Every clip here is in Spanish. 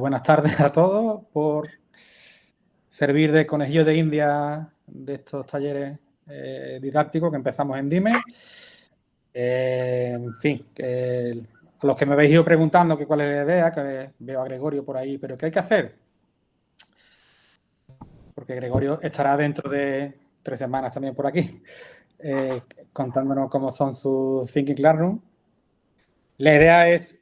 buenas tardes a todos por servir de conejillo de India de estos talleres didácticos que empezamos en Dime. En fin, a los que me habéis ido preguntando que cuál es la idea, que veo a Gregorio por ahí, pero ¿qué hay que hacer? Porque Gregorio estará dentro de 3 semanas también por aquí, contándonos cómo son sus Thinking Classroom. La idea es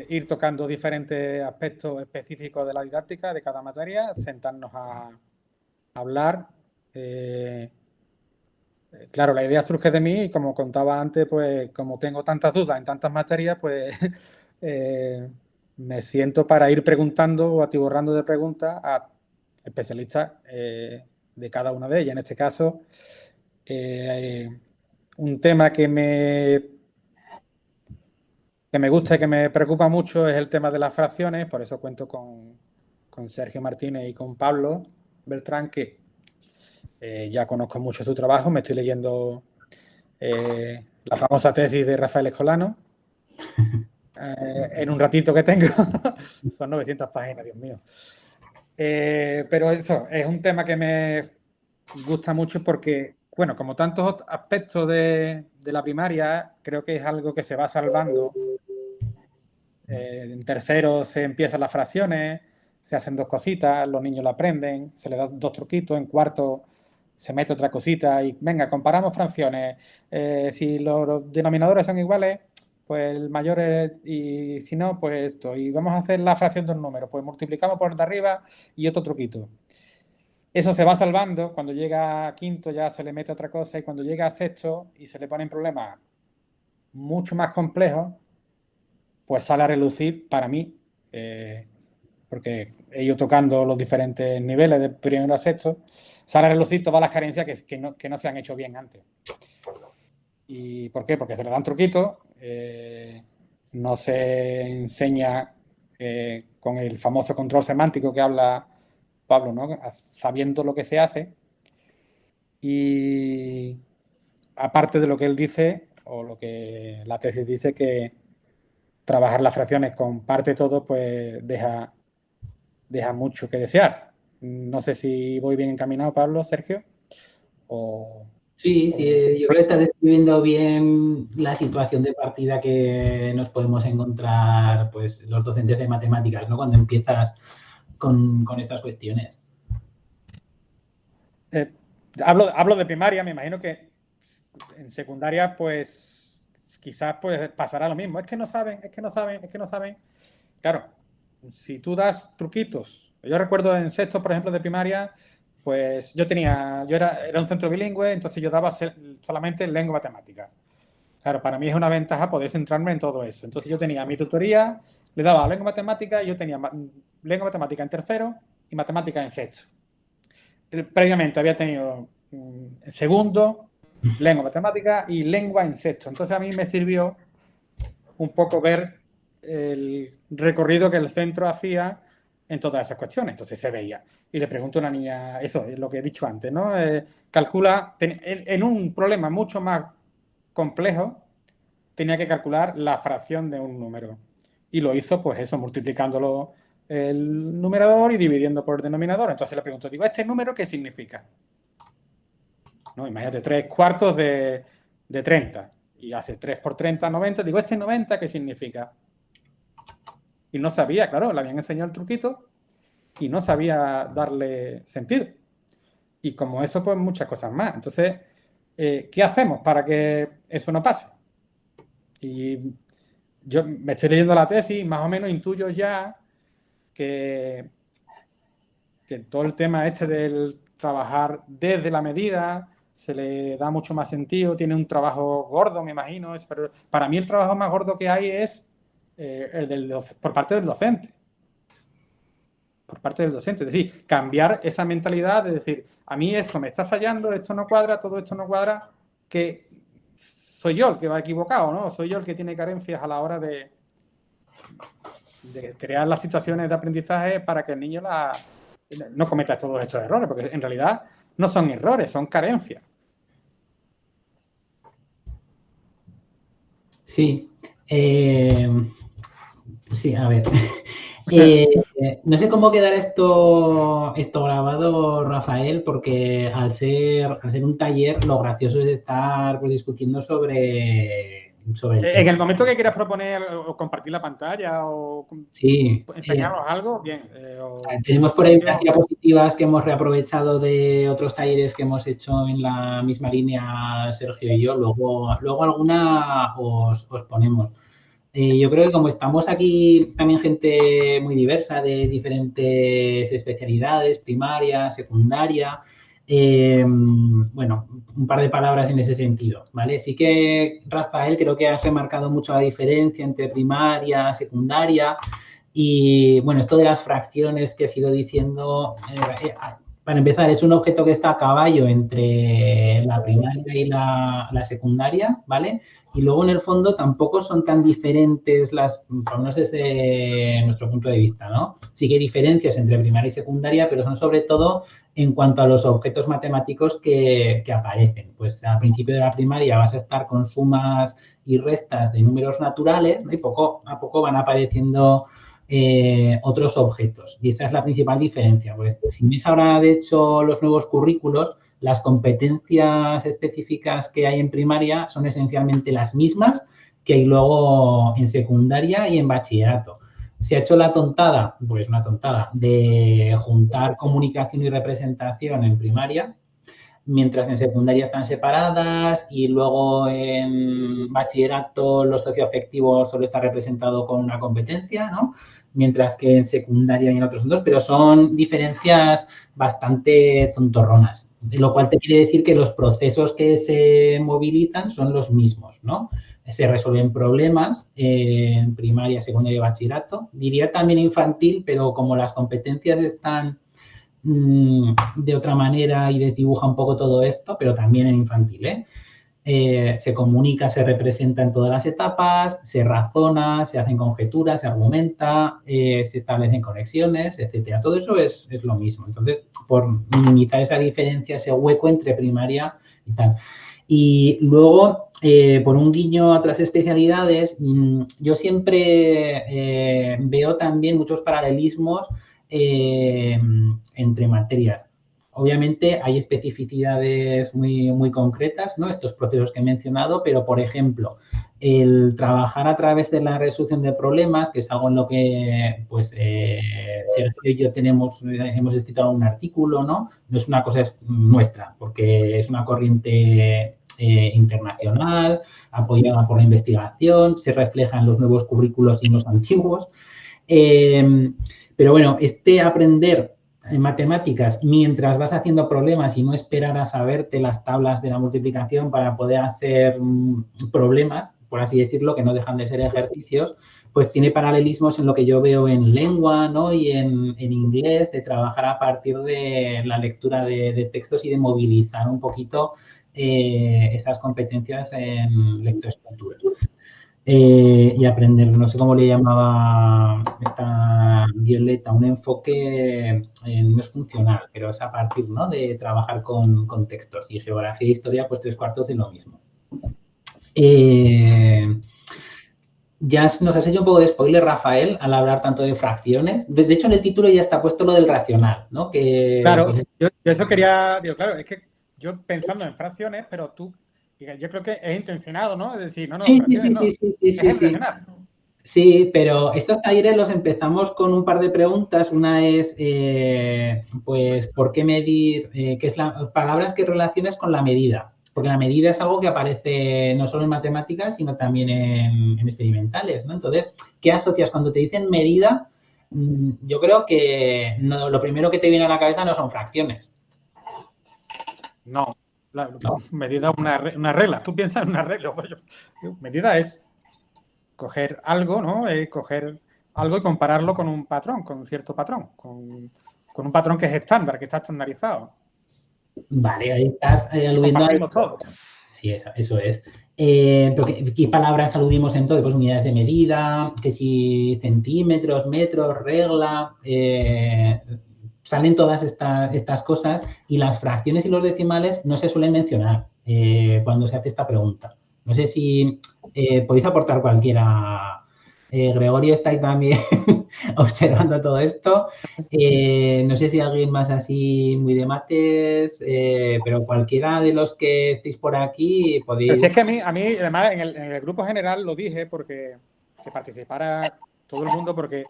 ir tocando diferentes aspectos específicos de la didáctica de cada materia, sentarnos a hablar. Claro, la idea surge de mí y como contaba antes, pues como tengo tantas dudas en tantas materias, pues me siento para ir preguntando o atiborrando de preguntas a especialistas de cada una de ellas. En este caso, un tema que me gusta y que me preocupa mucho es el tema de las fracciones, por eso cuento con Sergio Martínez y con Pablo Beltrán, que ya conozco mucho su trabajo, me estoy leyendo la famosa tesis de Rafael Escolano en un ratito que tengo. Son 900 páginas, Dios mío. Pero eso, es un tema que me gusta mucho porque, bueno, como tantos aspectos de la primaria, creo que es algo que se va salvando. En tercero se empiezan las fracciones, se hacen 2 cositas, los niños lo aprenden, se le dan 2 truquitos, en cuarto se mete otra cosita y venga, comparamos fracciones. Si los denominadores son iguales, pues el mayor es, y si no, pues esto. Y vamos a hacer la fracción de un número, pues multiplicamos por el de arriba y otro truquito. Eso se va salvando, cuando llega a quinto ya se le mete otra cosa y cuando llega a sexto y se le ponen problemas mucho más complejos, pues sale a relucir para mí, porque he ido tocando los diferentes niveles de primero a sexto, sale a relucir todas las carencias que no se han hecho bien antes. ¿Y por qué? Porque se le dan truquitos, no se enseña con el famoso control semántico que habla Pablo, ¿no? Sabiendo lo que se hace. Y aparte de lo que él dice, o lo que la tesis dice, que trabajar las fracciones con parte todo, pues deja mucho que desear. No sé si voy bien encaminado, Pablo, Sergio. Sí, yo creo que está describiendo bien la situación de partida que nos podemos encontrar pues, los docentes de matemáticas, ¿no? Cuando empiezas con estas cuestiones. Hablo de primaria, me imagino que en secundaria, pues quizás pues pasará lo mismo. Es que no saben, es que no saben, es que no saben. Claro, si tú das truquitos, yo recuerdo en sexto, por ejemplo, de primaria, pues yo era un centro bilingüe, entonces yo daba solamente lengua matemática. Claro, para mí es una ventaja poder centrarme en todo eso. Entonces yo tenía mi tutoría, le daba lengua matemática y yo tenía lengua matemática en tercero y matemática en sexto. Previamente había tenido segundo, lengua matemática y lengua en sexto. Entonces a mí me sirvió un poco ver el recorrido que el centro hacía en todas esas cuestiones. Entonces se veía. Y le pregunto a una niña, eso es lo que he dicho antes, ¿no? Calcula, en un problema mucho más complejo, tenía que calcular la fracción de un número. Y lo hizo, pues eso, multiplicándolo el numerador y dividiendo por el denominador. Entonces le pregunto, digo, ¿este número qué significa? No, imagínate, 3/4 de 30. Y hace 3 por 30, 90. Digo, ¿este 90 qué significa? Y no sabía, claro, le habían enseñado el truquito y no sabía darle sentido. Y como eso, pues muchas cosas más. Entonces, ¿qué hacemos para que eso no pase? Y yo me estoy leyendo la tesis, más o menos intuyo ya que todo el tema este del trabajar desde la medida se le da mucho más sentido, tiene un trabajo gordo, me imagino, pero para mí el trabajo más gordo que hay es por parte del docente. Por parte del docente, es decir, cambiar esa mentalidad de decir, a mí esto me está fallando, esto no cuadra, todo esto no cuadra, que soy yo el que va equivocado, ¿no? Soy yo el que tiene carencias a la hora de crear las situaciones de aprendizaje para que el niño no cometa todos estos errores, porque en realidad no son errores, son carencias. Sí. Sí, a ver. No sé cómo quedará esto grabado, Rafael, porque al ser un taller, lo gracioso es estar pues, discutiendo sobre el En tema. el momento que quieras proponer o compartir la pantalla o Sí, enseñarnos algo, bien. Tu tenemos por ahí portfolio. unas diapositivas que hemos reaprovechado de otros talleres que hemos hecho en la misma línea, Sergio y yo. Luego alguna os ponemos. Yo creo que como estamos aquí también gente muy diversa de diferentes especialidades, primaria, secundaria, bueno, un par de palabras en ese sentido, ¿vale? Sí que, Rafael, creo que has remarcado mucho la diferencia entre primaria, secundaria y, bueno, esto de las fracciones que has ido diciendo, para empezar, es un objeto que está a caballo entre la primaria y la secundaria, ¿vale? Y luego, en el fondo, tampoco son tan diferentes por lo menos desde nuestro punto de vista, ¿no? Sí que hay diferencias entre primaria y secundaria, pero son sobre todo en cuanto a los objetos matemáticos que aparecen. Pues al principio de la primaria vas a estar con sumas y restas de números naturales, ¿no? Y poco a poco van apareciendo otros objetos. Y esa es la principal diferencia. Pues, si ves ahora, de hecho, los nuevos currículos, las competencias específicas que hay en primaria son esencialmente las mismas que hay luego en secundaria y en bachillerato. Se ha hecho la tontada, pues una tontada, de juntar comunicación y representación en primaria, mientras en secundaria están separadas y luego en bachillerato lo socioafectivo solo está representado con una competencia, ¿no? Mientras que en secundaria y en otros dos, pero son diferencias bastante tontorronas, lo cual te quiere decir que los procesos que se movilizan son los mismos, ¿no? Se resuelven problemas en primaria, secundaria y bachillerato. Diría también infantil, pero como las competencias están de otra manera y desdibuja un poco todo esto, pero también en infantil, se comunica, se representa en todas las etapas, se razona, se hacen conjeturas, se argumenta, se establecen conexiones, etcétera. Todo eso es lo mismo. Entonces, por minimizar esa diferencia, ese hueco entre primaria y tal. Y luego, por un guiño a otras especialidades, yo siempre veo también muchos paralelismos entre materias. Obviamente hay especificidades muy, muy concretas, ¿no? Estos procesos que he mencionado, pero, por ejemplo, el trabajar a través de la resolución de problemas, que es algo en lo que, pues, Sergio y yo hemos escrito un artículo, ¿no? No es una cosa nuestra, porque es una corriente internacional, apoyada por la investigación, se refleja en los nuevos currículos y en los antiguos. Pero bueno, aprender en matemáticas mientras vas haciendo problemas y no esperar a saberte las tablas de la multiplicación para poder hacer problemas, por así decirlo, que no dejan de ser ejercicios, pues tiene paralelismos en lo que yo veo en lengua, ¿no? Y en inglés, de trabajar a partir de la lectura de textos y de movilizar un poquito esas competencias en lectoescritura. Y aprender, no sé cómo le llamaba esta Violeta, un enfoque no es funcional, pero es a partir, ¿no? De trabajar con textos. Y geografía e historia, pues 3/4 de lo mismo. Ya nos has hecho un poco de spoiler, Rafael, al hablar tanto de fracciones. De hecho, en el título ya está puesto lo del racional, ¿no? Claro, pues, yo eso quería, digo, claro, es que yo pensando en fracciones, pero yo creo que es intencionado, ¿no? Es decir, no, sí, fracciones no, es sí. racional. Sí, pero estos talleres los empezamos con un par de preguntas. Una es, pues, ¿por qué medir? ¿Qué es palabras que relaciones con la medida? Porque la medida es algo que aparece no solo en matemáticas, sino también en experimentales, ¿no? Entonces, ¿qué asocias cuando te dicen medida? Yo creo que lo primero que te viene a la cabeza no son fracciones. No, medida es una regla. Tú piensas en una regla. Medida es coger algo, ¿no? Coger algo y compararlo con un patrón, con un cierto patrón, con un patrón que es estándar, que está estandarizado. Vale, ahí estás aludiendo compartimos todo. Sí, eso es. Pero ¿qué palabras aludimos entonces? Pues unidades de medida, que si centímetros, metros, regla, salen todas estas cosas y las fracciones y los decimales no se suelen mencionar cuando se hace esta pregunta. No sé si podéis aportar cualquiera Gregorio está ahí también observando todo esto. No sé si alguien más así muy de mates, pero cualquiera de los que estéis por aquí Pero podéis... si es que a mí además, en el grupo general lo dije porque que participara todo el mundo, porque,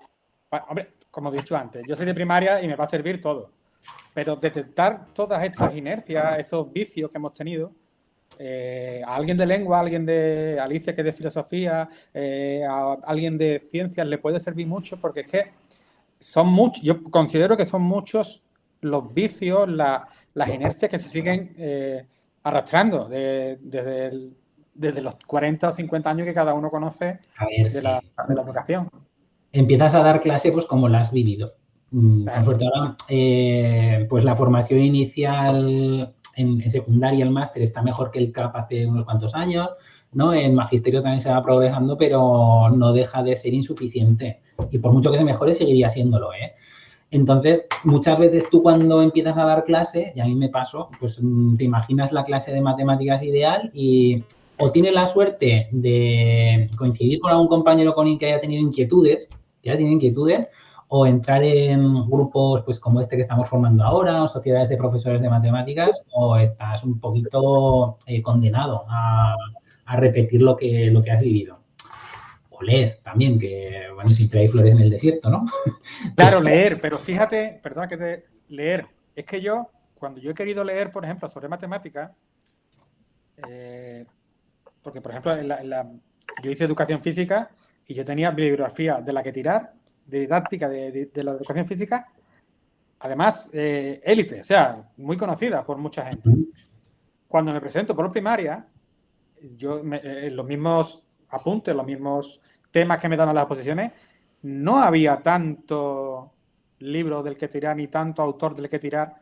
hombre, como he dicho antes, yo soy de primaria y me va a servir todo. Pero detectar todas estas inercias, esos vicios que hemos tenido, a alguien de lengua, a alguien de Alicia que es de filosofía, a alguien de ciencias le puede servir mucho porque es que son muchos, yo considero que son muchos los vicios, las inercias que se siguen arrastrando desde los 40 o 50 años que cada uno conoce A ver, de la, sí. de la educación. Empiezas a dar clase pues como la has vivido. Con Claro. suerte ahora, pues la formación inicial en secundaria, el máster está mejor que el CAP hace unos cuantos años, ¿no? El magisterio también se va progresando, pero no deja de ser insuficiente. Y por mucho que se mejore, seguiría siéndolo, ¿eh? Entonces, muchas veces tú cuando empiezas a dar clase, y a mí me pasó, pues te imaginas la clase de matemáticas ideal y o tienes la suerte de coincidir con algún compañero con el que haya tenido inquietudes, o entrar en grupos pues como este que estamos formando ahora, o sociedades de profesores de matemáticas, o estás un poquito condenado a repetir lo que has vivido. O leer también, que bueno, siempre hay flores en el desierto, ¿no? Claro, leer, pero fíjate, perdona que te leer, es que yo, cuando yo he querido leer, por ejemplo, sobre matemáticas, porque, por ejemplo, yo hice educación física y yo tenía bibliografía de la que tirar, de didáctica de la educación física, además, élite, o sea, muy conocida por mucha gente. Cuando me presento por primaria, los mismos apuntes, los mismos temas que me daban las exposiciones, no había tanto libro del que tirar ni tanto autor del que tirar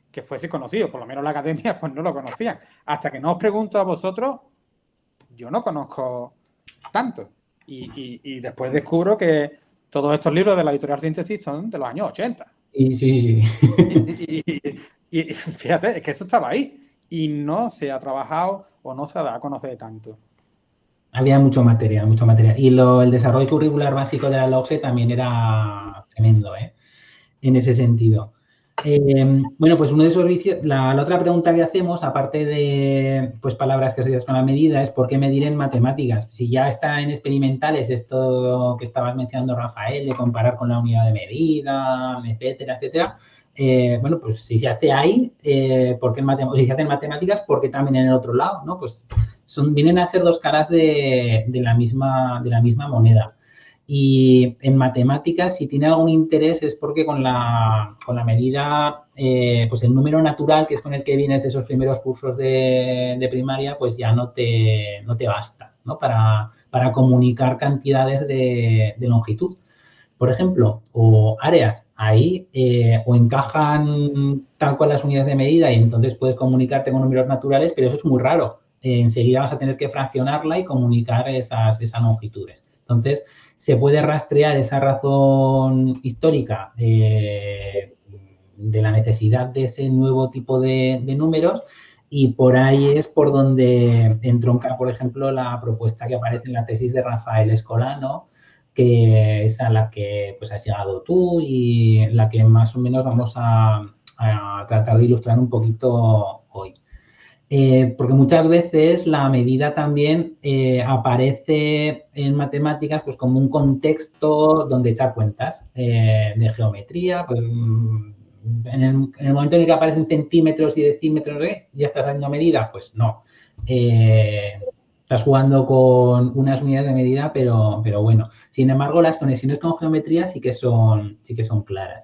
que fuese conocido, por lo menos la academia pues no lo conocía. Hasta que no os pregunto a vosotros, yo no conozco tanto. Y después descubro que todos estos libros de la editorial Síntesis son de los años 80. Sí, sí, sí. Y fíjate, es que eso estaba ahí y no se ha trabajado o no se ha dado a conocer tanto. Había mucho material, mucho material. Y el desarrollo curricular básico de la LOCSE también era tremendo, ¿eh? En ese sentido. Bueno, pues uno de esos vicios, la otra pregunta que hacemos, aparte de pues palabras que asocias con la medida, es ¿por qué medir en matemáticas? Si ya está en experimentales esto que estabas mencionando, Rafael, de comparar con la unidad de medida, etcétera, etcétera. Bueno, pues si se hace ahí, ¿por qué si se hace en matemáticas, ¿por qué también en el otro lado? ¿No? Pues vienen a ser dos caras de la misma moneda. Y en matemáticas, si tiene algún interés, es porque con la medida, pues el número natural, que es con el que vienes de esos primeros cursos de primaria, pues ya no te basta, ¿no? Para comunicar cantidades de longitud. Por ejemplo, o áreas, ahí o encajan tal cual las unidades de medida y entonces puedes comunicarte con números naturales, pero eso es muy raro. Enseguida vas a tener que fraccionarla y comunicar esas longitudes. Entonces, se puede rastrear esa razón histórica de la necesidad de ese nuevo tipo de números y por ahí es por donde entronca, por ejemplo, la propuesta que aparece en la tesis de Rafael Escolano, que es a la que pues, has llegado tú y la que más o menos vamos a tratar de ilustrar un poquito hoy. Porque muchas veces la medida también aparece en matemáticas pues como un contexto donde echar cuentas de geometría. Pues, en el momento en el que aparecen centímetros y decímetros, ¿ya estás dando medida? Pues no. Estás jugando con unas unidades de medida, pero bueno. Sin embargo, las conexiones con geometría sí que son claras.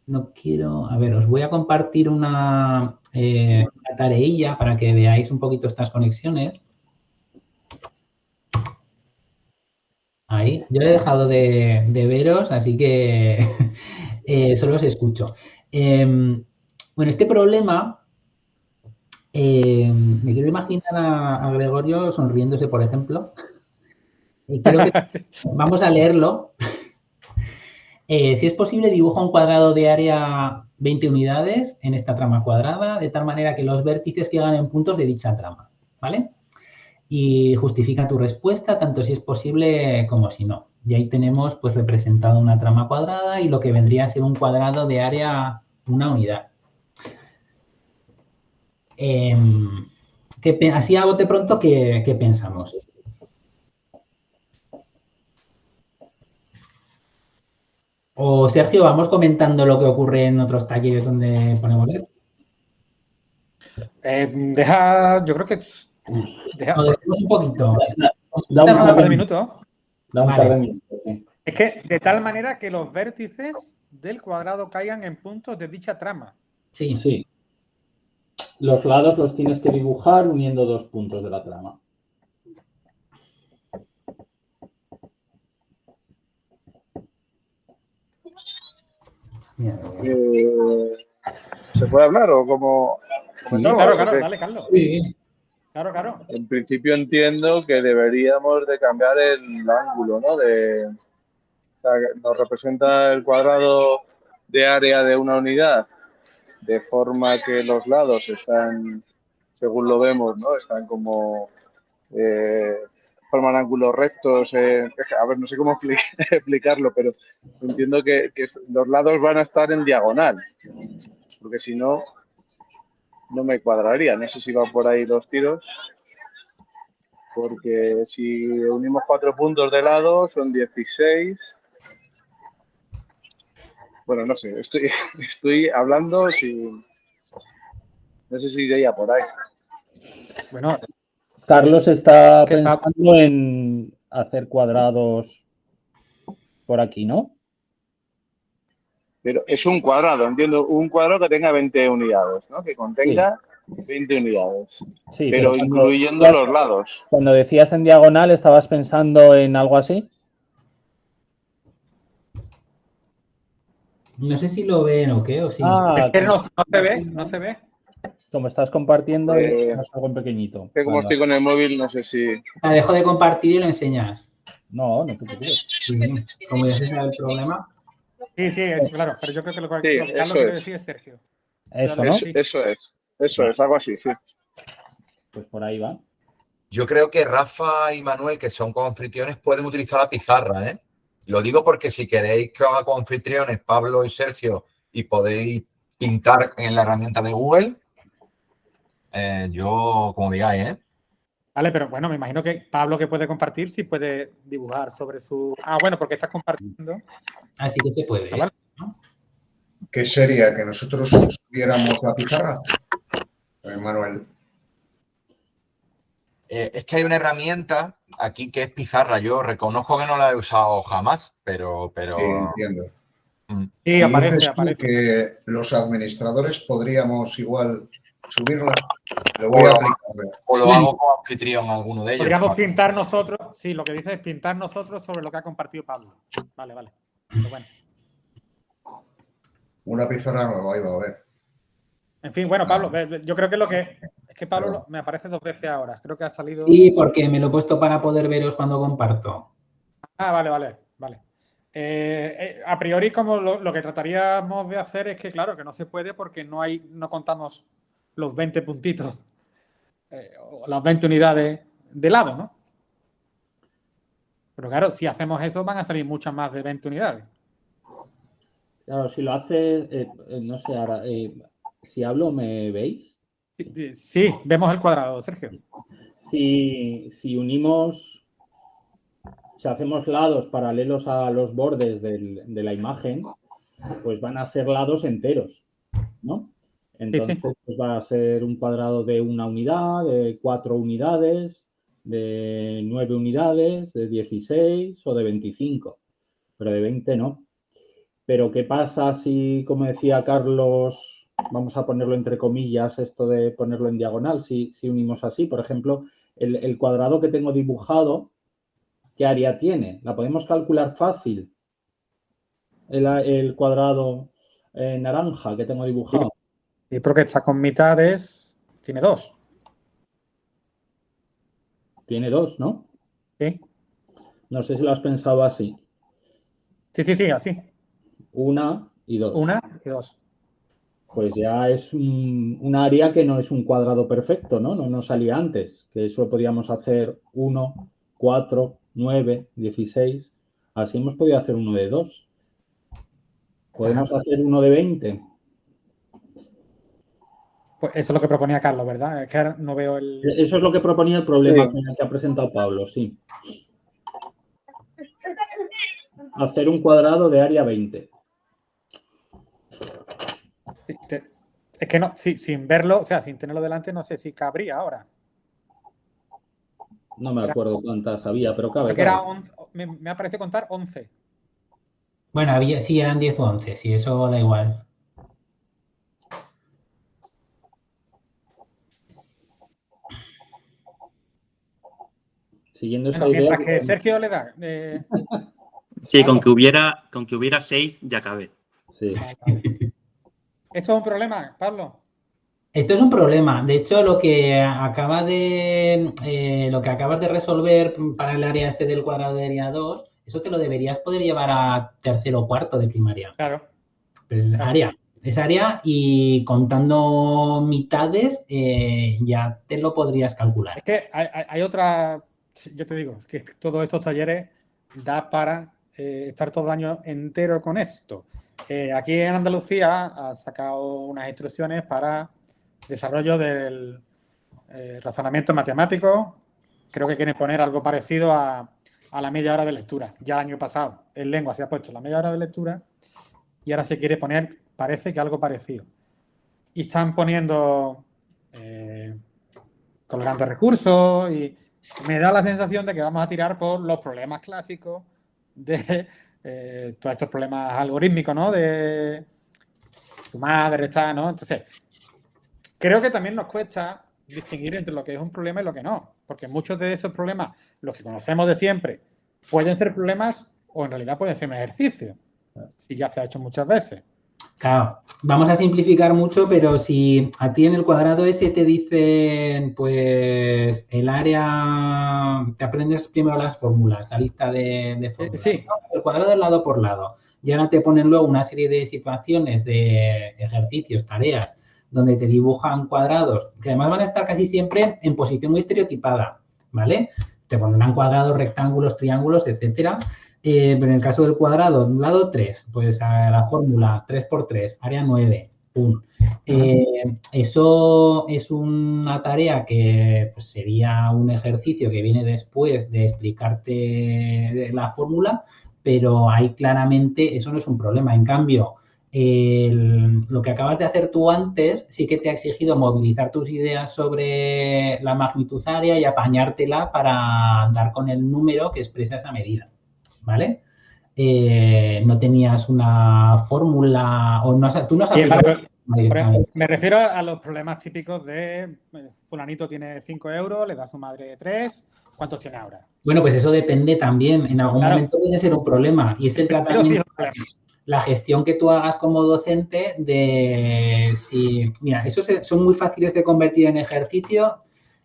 No quiero... A ver, os voy a compartir una tareilla para que veáis un poquito estas conexiones. Ahí. Yo he dejado de veros, así que solo os escucho. Bueno, este problema... me quiero imaginar a Gregorio sonriéndose, por ejemplo. Y creo que vamos a leerlo. Si es posible, dibuja un cuadrado de área 20 unidades en esta trama cuadrada, de tal manera que los vértices quedan en puntos de dicha trama, ¿vale? y justifica tu respuesta, tanto si es posible como si no. Y ahí tenemos pues representado una trama cuadrada y lo que vendría a ser un cuadrado de área, una unidad. Así a bote pronto, ¿qué pensamos? O Sergio, vamos comentando lo que ocurre en otros talleres donde ponemos esto. Yo creo que deja, Lo dejamos un poquito. Da un un par par de de minutos. minutos. Da un Vale. par de minutos, sí. Es que de tal manera que los vértices del cuadrado caigan en puntos de dicha trama. Sí. Sí. Los lados los tienes que dibujar uniendo dos puntos de la trama. ¿Se puede hablar o como Sí, claro, dale, Carlos. Sí. Claro. En principio entiendo que deberíamos de cambiar el ángulo, ¿no? O sea, nos representa el cuadrado de área de una unidad de forma que los lados están, según lo vemos, ¿no? Están como forman ángulos rectos. A ver, no sé cómo explicarlo, pero entiendo que los lados van a estar en diagonal, porque si no, no me cuadraría. No sé si van por ahí los tiros, porque si unimos 4 puntos de lado son 16. Bueno, no sé, estoy hablando sin... No sé si iría por ahí. Bueno, Carlos está ¿qué tal? pensando en hacer cuadrados por aquí, ¿no? Pero es un cuadrado, entiendo, un cuadrado que tenga 20 unidades, ¿no? Que contenga 20 unidades, Sí, pero incluyendo los lados. Cuando decías en diagonal, ¿estabas pensando en algo así? No sé si lo ven o qué, o sí. Es que no se ve. Como estás compartiendo, es algo en pequeñito. Que como estoy con el móvil, no sé si... La dejo de compartir y lo enseñas. No te preocupes. Sí, como ya se sabe el problema. Sí, claro, pero yo creo que lo Sí, que Carlos quiere decir es Sergio. Eso, Claro, ¿no? sí. Eso es, algo así, sí. Pues por ahí va. Yo creo que Rafa y Manuel, que son coanfitriones, pueden utilizar la pizarra, ¿eh? Lo digo porque si queréis que os haga coanfitriones Pablo y Sergio y podéis pintar en la herramienta de Google, yo, como digáis, ¿eh? Vale, pero bueno, me imagino que Pablo, que puede compartir, sí puede dibujar sobre su... Ah, bueno, porque estás compartiendo. Así que se puede. Vale. ¿No? ¿Qué sería? ¿Que nosotros subiéramos la pizarra? Manuel. Es que hay una herramienta aquí que es pizarra. Yo reconozco que no la he usado jamás, pero... Sí, entiendo. Sí, ¿Y aparece. dices tú que los administradores podríamos igual subirla? Lo voy a aplicar. O lo hago como anfitrión alguno de ellos. Podríamos pintar nosotros, sí, lo que dice es pintar nosotros sobre lo que ha compartido Pablo. Vale. Pero bueno. Una pizarra nueva, ahí va a ver. En fin, bueno, Pablo, yo creo que lo que... Es que Pablo me aparece 2 veces ahora. Creo que ha salido... Sí, porque me lo he puesto para poder veros cuando comparto. Ah, vale. A priori, como lo que trataríamos de hacer es que, claro, que no se puede porque no contamos los 20 puntitos o las 20 unidades de lado, ¿no? Pero claro, si hacemos eso van a salir muchas más de 20 unidades. Claro, si lo haces, no sé, ahora, si hablo, ¿me veis? Sí, vemos el cuadrado, Sergio. Si unimos, si hacemos lados paralelos a los bordes de la imagen, pues van a ser lados enteros, ¿no? Entonces, pues va a ser un cuadrado de 1 unidad, de 4 unidades, de 9 unidades, de 16 o de 25, pero de 20 no. Pero ¿qué pasa si, como decía Carlos, vamos a ponerlo entre comillas, esto de ponerlo en diagonal, si unimos así? Por ejemplo, el cuadrado que tengo dibujado, ¿qué área tiene? ¿La podemos calcular fácil? El cuadrado naranja que tengo dibujado. Y porque está con mitades, tiene 2. Tiene 2, ¿no? Sí. No sé si lo has pensado así. Sí, así. 1 y 2. 1 y 2. pues ya es un área que no es un cuadrado perfecto, ¿no? No nos salía antes, que eso podíamos hacer 1, 4, 9, 16. Así hemos podido hacer uno de 2. ¿Podemos hacer uno de 20? Pues eso es lo que proponía Carlos, ¿verdad? Es que ahora no veo el... Eso es lo que proponía el problema Sí. que ha presentado Pablo, sí. Hacer un cuadrado de área 20. Es que no, sin verlo, o sea, sin tenerlo delante, no sé si cabría ahora. No me acuerdo cuántas había, pero cabe. Creo que era 11, me ha parecido contar 11. Bueno, sí, eran 10 o 11, sí, eso da igual. Siguiendo esa Bueno, idea. mientras que Sergio le da... Sí, con que hubiera 6 ya cabe. Sí. Vale. ¿Esto es un problema, Pablo? Esto es un problema. De hecho, lo que acabas de resolver para el área este del cuadrado de área 2, eso te lo deberías poder llevar a tercero o cuarto de primaria. Claro. Pues es área y contando mitades ya te lo podrías calcular. Es que hay otra, yo te digo, que todos estos talleres da para estar todo el año entero con esto. Aquí en Andalucía ha sacado unas instrucciones para desarrollo del razonamiento matemático. Creo que quieren poner algo parecido a la media hora de lectura. Ya el año pasado en lengua se ha puesto la media hora de lectura y ahora se quiere poner, parece que algo parecido. Y están poniendo colgando recursos y me da la sensación de que vamos a tirar por los problemas clásicos de todos estos problemas algorítmicos, ¿no? De sumar, de restar, ¿no? Entonces, creo que también nos cuesta distinguir entre lo que es un problema y lo que no, porque muchos de esos problemas, los que conocemos de siempre, pueden ser problemas o en realidad pueden ser un ejercicio, si ya se ha hecho muchas veces. Claro, vamos a simplificar mucho, pero si a ti en el cuadrado ese te dicen, pues, el área, te aprendes primero las fórmulas, la lista de fórmulas, Sí. ¿no? El cuadrado es lado por lado. Y ahora te ponen luego una serie de situaciones, de ejercicios, tareas, donde te dibujan cuadrados, que además van a estar casi siempre en posición muy estereotipada, ¿vale? Te pondrán cuadrados, rectángulos, triángulos, etcétera. Pero en el caso del cuadrado, lado 3, pues a la fórmula 3 por 3, área 9, pum. Eso es una tarea que pues, sería un ejercicio que viene después de explicarte la fórmula, pero ahí claramente eso no es un problema. En cambio, lo que acabas de hacer tú antes sí que te ha exigido movilizar tus ideas sobre la magnitud área y apañártela para dar con el número que expresa esa medida. ¿Vale? No tenías una fórmula o no, tú no has aplicado. Me refiero a los problemas típicos de fulanito tiene 5 euros, le da a su madre 3, ¿cuántos tiene ahora? Bueno, pues eso depende también. En algún momento puede ser un problema y es el tratamiento, la gestión que tú hagas como docente de si, mira, esos son muy fáciles de convertir en ejercicio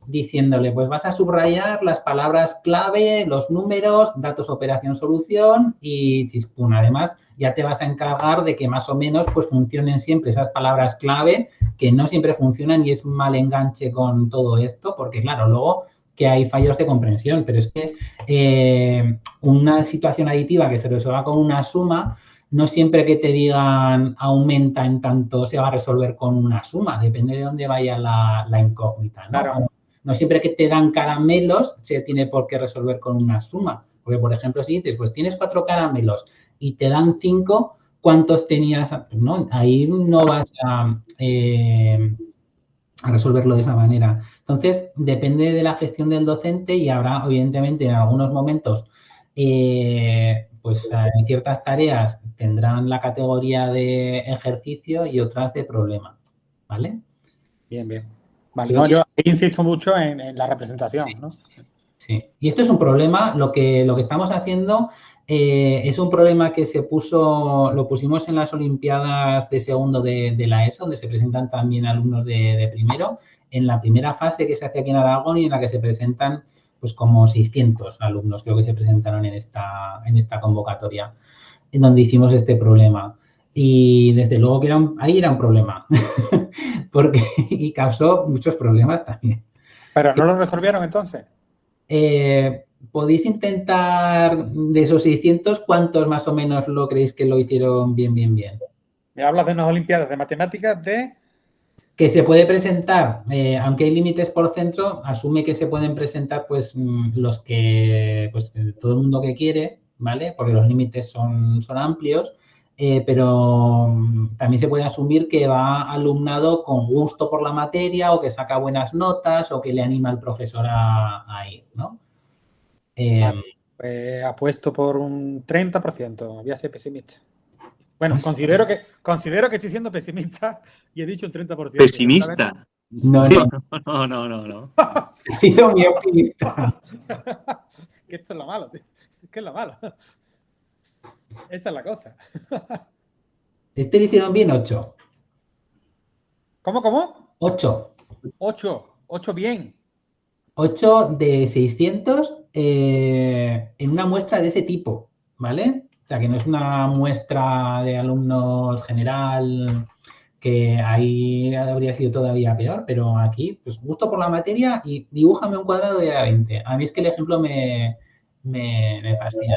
diciéndole, pues vas a subrayar las palabras clave, los números, datos, operación, solución y chispún. Además, ya te vas a encargar de que más o menos pues funcionen siempre esas palabras clave, que no siempre funcionan y es un mal enganche con todo esto, porque claro, luego que hay fallos de comprensión, pero es que una situación aditiva que se resuelva con una suma, no siempre que te digan aumenta en tanto se va a resolver con una suma, depende de dónde vaya la incógnita, ¿no? Claro. No siempre que te dan caramelos se tiene por qué resolver con una suma. Porque, por ejemplo, si dices, pues tienes 4 caramelos y te dan 5, ¿cuántos tenías? ¿No? Ahí no vas a resolverlo de esa manera. Entonces, depende de la gestión del docente y habrá, evidentemente, en algunos momentos, pues en ciertas tareas tendrán la categoría de ejercicio y otras de problema. ¿Vale? Bien, bien. Vale, no, yo insisto mucho en la representación, sí. ¿No? Sí, y esto es un problema, lo que estamos haciendo es un problema que lo pusimos en las Olimpiadas de segundo de la ESO, donde se presentan también alumnos de primero, en la primera fase que se hace aquí en Aragón y en la que se presentan pues como 600 alumnos, creo que se presentaron en esta convocatoria, en donde hicimos este problema. Y desde luego que ahí era un problema, porque y causó muchos problemas también. Pero no lo resolvieron entonces. ¿Podéis intentar, de esos 600, cuántos más o menos lo creéis que lo hicieron bien? Me hablas de unas Olimpiadas de Matemáticas de... Que se puede presentar, aunque hay límites por centro, asume que se pueden presentar pues los que, pues todo el mundo que quiere, ¿vale? Porque los límites son amplios, pero también se puede asumir que va alumnado con gusto por la materia o que saca buenas notas o que le anima al profesor a ir, ¿no? Apuesto por un 30%. Voy a ser pesimista. Bueno, considero que estoy siendo pesimista y he dicho un 30%. Pesimista. No. No. He sido muy optimista. Que esto es lo malo, tío. ¿Qué es lo malo? Esa es la cosa. Este lo hicieron bien 8. ¿Cómo? 8. 8 bien. 8 de 600 en una muestra de ese tipo, ¿vale? O sea, que no es una muestra de alumnos general, que ahí habría sido todavía peor, pero aquí, pues gusto por la materia y dibújame un cuadrado de A20. A mí es que el ejemplo me fascina.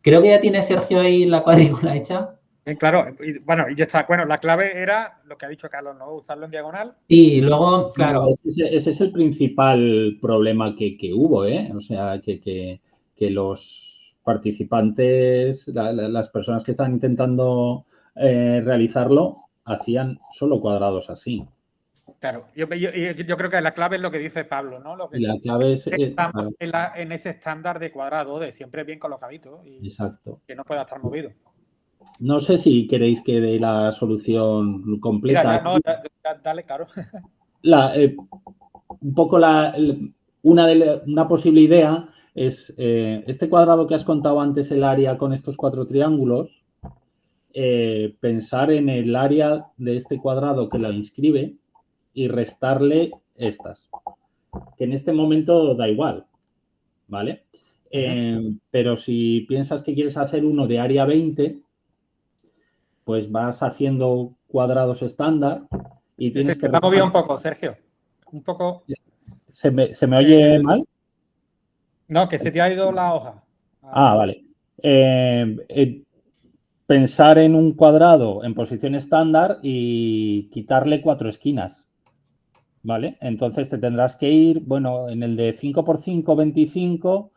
Creo que ya tiene Sergio ahí la cuadrícula hecha. Claro, y ya está. Bueno, la clave era lo que ha dicho Carlos, ¿no? Usarlo en diagonal. Y luego, claro. No, ese es el principal problema que hubo, ¿eh? O sea, que los participantes, las personas que están intentando realizarlo, hacían solo cuadrados así. Claro, yo creo que la clave es lo que dice Pablo, ¿no? Y la clave es... en ese estándar de cuadrado, de siempre bien colocadito. Y exacto. Que no pueda estar movido. No sé si queréis que dé la solución completa. Mira, dale, claro. Un poco una posible idea es este cuadrado que has contado antes, el área con estos 4 triángulos, pensar en el área de este cuadrado que la inscribe y restarle estas, que en este momento da igual, ¿vale? Pero si piensas que quieres hacer uno de área 20, pues vas haciendo cuadrados estándar y tienes que... Te ha movido un poco, Sergio. Un poco... ¿Se me oye mal? No, que se te ha ido la hoja. Vale. Pensar en un cuadrado en posición estándar y quitarle 4 esquinas, ¿vale? Entonces te tendrás que ir, bueno, en el de 5×5, 25,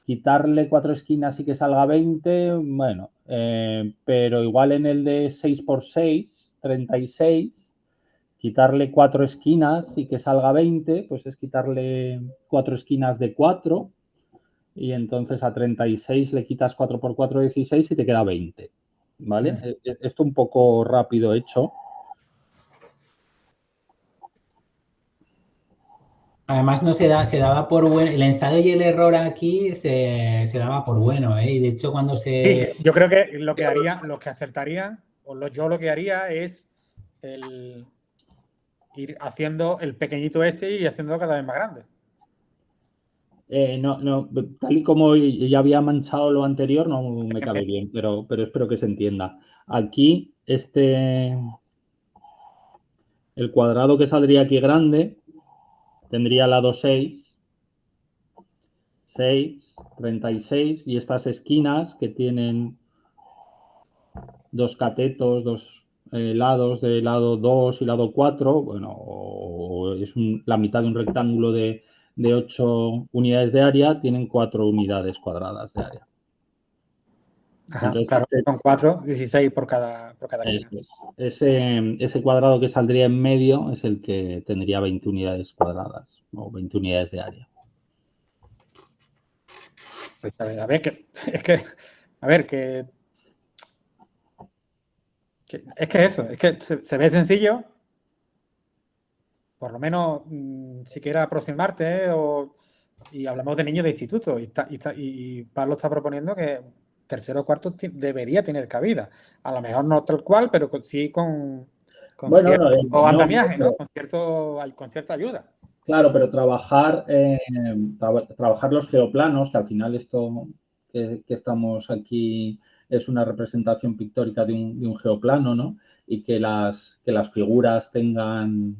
quitarle 4 esquinas y que salga 20, bueno, pero igual en el de 6×6, 36, quitarle 4 esquinas y que salga 20, pues es quitarle 4 esquinas de 4 y entonces a 36 le quitas 4 por 4, 16 y te queda 20. ¿Vale? Esto un poco rápido hecho. Además no se daba por bueno, el ensayo y el error aquí se daba por bueno, ¿eh? Y de hecho cuando se... Sí, yo creo que lo que acertaría, yo lo que haría es ir haciendo el pequeñito y haciéndolo cada vez más grande. No, tal y como ya había manchado lo anterior, no me cabe bien, pero espero que se entienda. Aquí, el cuadrado que saldría aquí grande, tendría lado 6, 36, y estas esquinas que tienen 2 catetos, 2 lados de lado 2 y lado 4, bueno, es la mitad de un rectángulo de 8 unidades de área, tienen 4 unidades cuadradas de área. Entonces, claro, son 4, 16 por cada esquina. Ese cuadrado que saldría en medio es el que tendría 20 unidades cuadradas o 20 unidades de área. Pues a ver, que se ve sencillo, por lo menos si quieres aproximarte, y hablamos de niños de instituto, y Pablo está proponiendo que tercero o cuarto debería tener cabida. A lo mejor no tal cual, pero sí con cierto andamiaje, ¿no? Con cierta ayuda. Claro, pero trabajar los geoplanos, que al final esto que estamos aquí es una representación pictórica de un geoplano, ¿no? Y que las figuras tengan,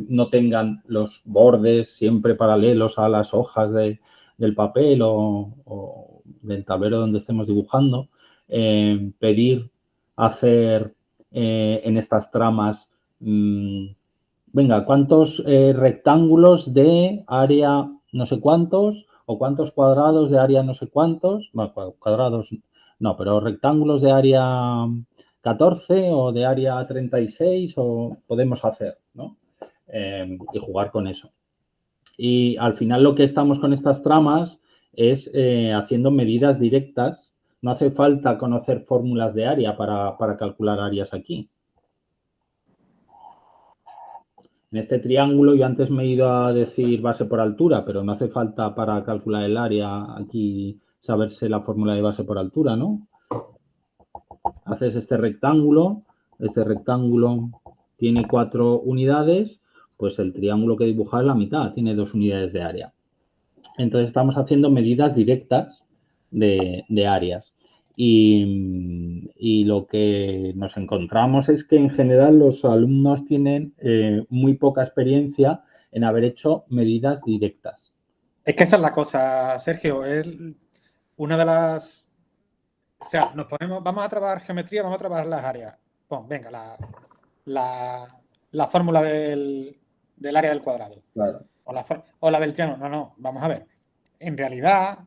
no tengan los bordes siempre paralelos a las hojas del papel o del tablero donde estemos dibujando. Pedir hacer en estas tramas, venga, ¿cuántos rectángulos de área no sé cuántos o cuántos cuadrados de área no sé cuántos? Bueno, cuadrados no, pero rectángulos de área 14 o de área 36 o podemos hacer, ¿no? Y jugar con eso. Y al final lo que estamos con estas tramas es haciendo medidas directas. No hace falta conocer fórmulas de área para calcular áreas aquí. En este triángulo yo antes me he ido a decir base por altura, pero no hace falta para calcular el área aquí saberse la fórmula de base por altura, ¿no? Haces este rectángulo tiene 4 unidades, pues el triángulo que dibujas es la mitad, tiene 2 unidades de área. Entonces estamos haciendo medidas directas de áreas. Y lo que nos encontramos es que en general los alumnos tienen muy poca experiencia en haber hecho medidas directas. Es que esa es la cosa, Sergio. Es una de las... O sea, nos ponemos, vamos a trabajar geometría, vamos a trabajar las áreas. Pon, venga, la fórmula del área del cuadrado. Claro. O la del triángulo. No, vamos a ver. En realidad,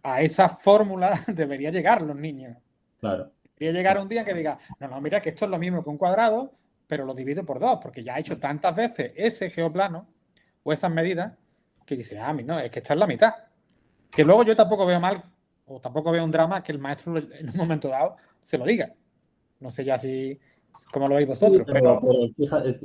a esa fórmula debería llegar los niños. Claro. Debería llegar un día que diga, no, mira que esto es lo mismo que un cuadrado, pero lo divido por 2, porque ya ha hecho tantas veces ese geoplano o esas medidas que dice, no, es que esta es la mitad. Que luego yo tampoco veo mal, o tampoco veo un drama que el maestro en un momento dado se lo diga. No sé ya si cómo lo veis vosotros, sí, pero fíjate,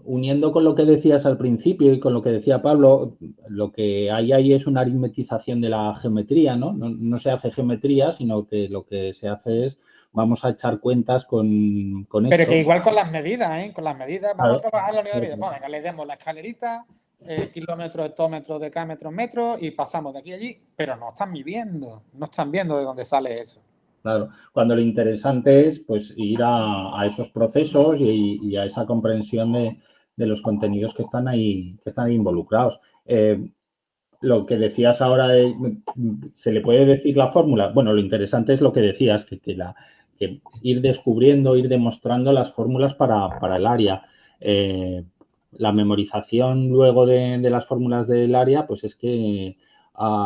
uniendo con lo que decías al principio y con lo que decía Pablo, lo que hay ahí es una aritmetización de la geometría, ¿no? No se hace geometría, sino que lo que se hace es vamos a echar cuentas con pero esto. que igual con las medidas, con las medidas, vamos a trabajar la unidad de medida. Pues venga, le demos la escalerita, kilómetros, hectómetros, decámetros, metros y pasamos de aquí a allí, pero no están midiendo de dónde sale eso. Claro, cuando lo interesante es pues ir a esos procesos y a esa comprensión de los contenidos que están ahí involucrados. Lo que decías ahora, ¿se le puede decir la fórmula? Bueno, lo interesante es lo que decías, que ir descubriendo, ir demostrando las fórmulas para el área. La memorización luego de las fórmulas del área, pues es que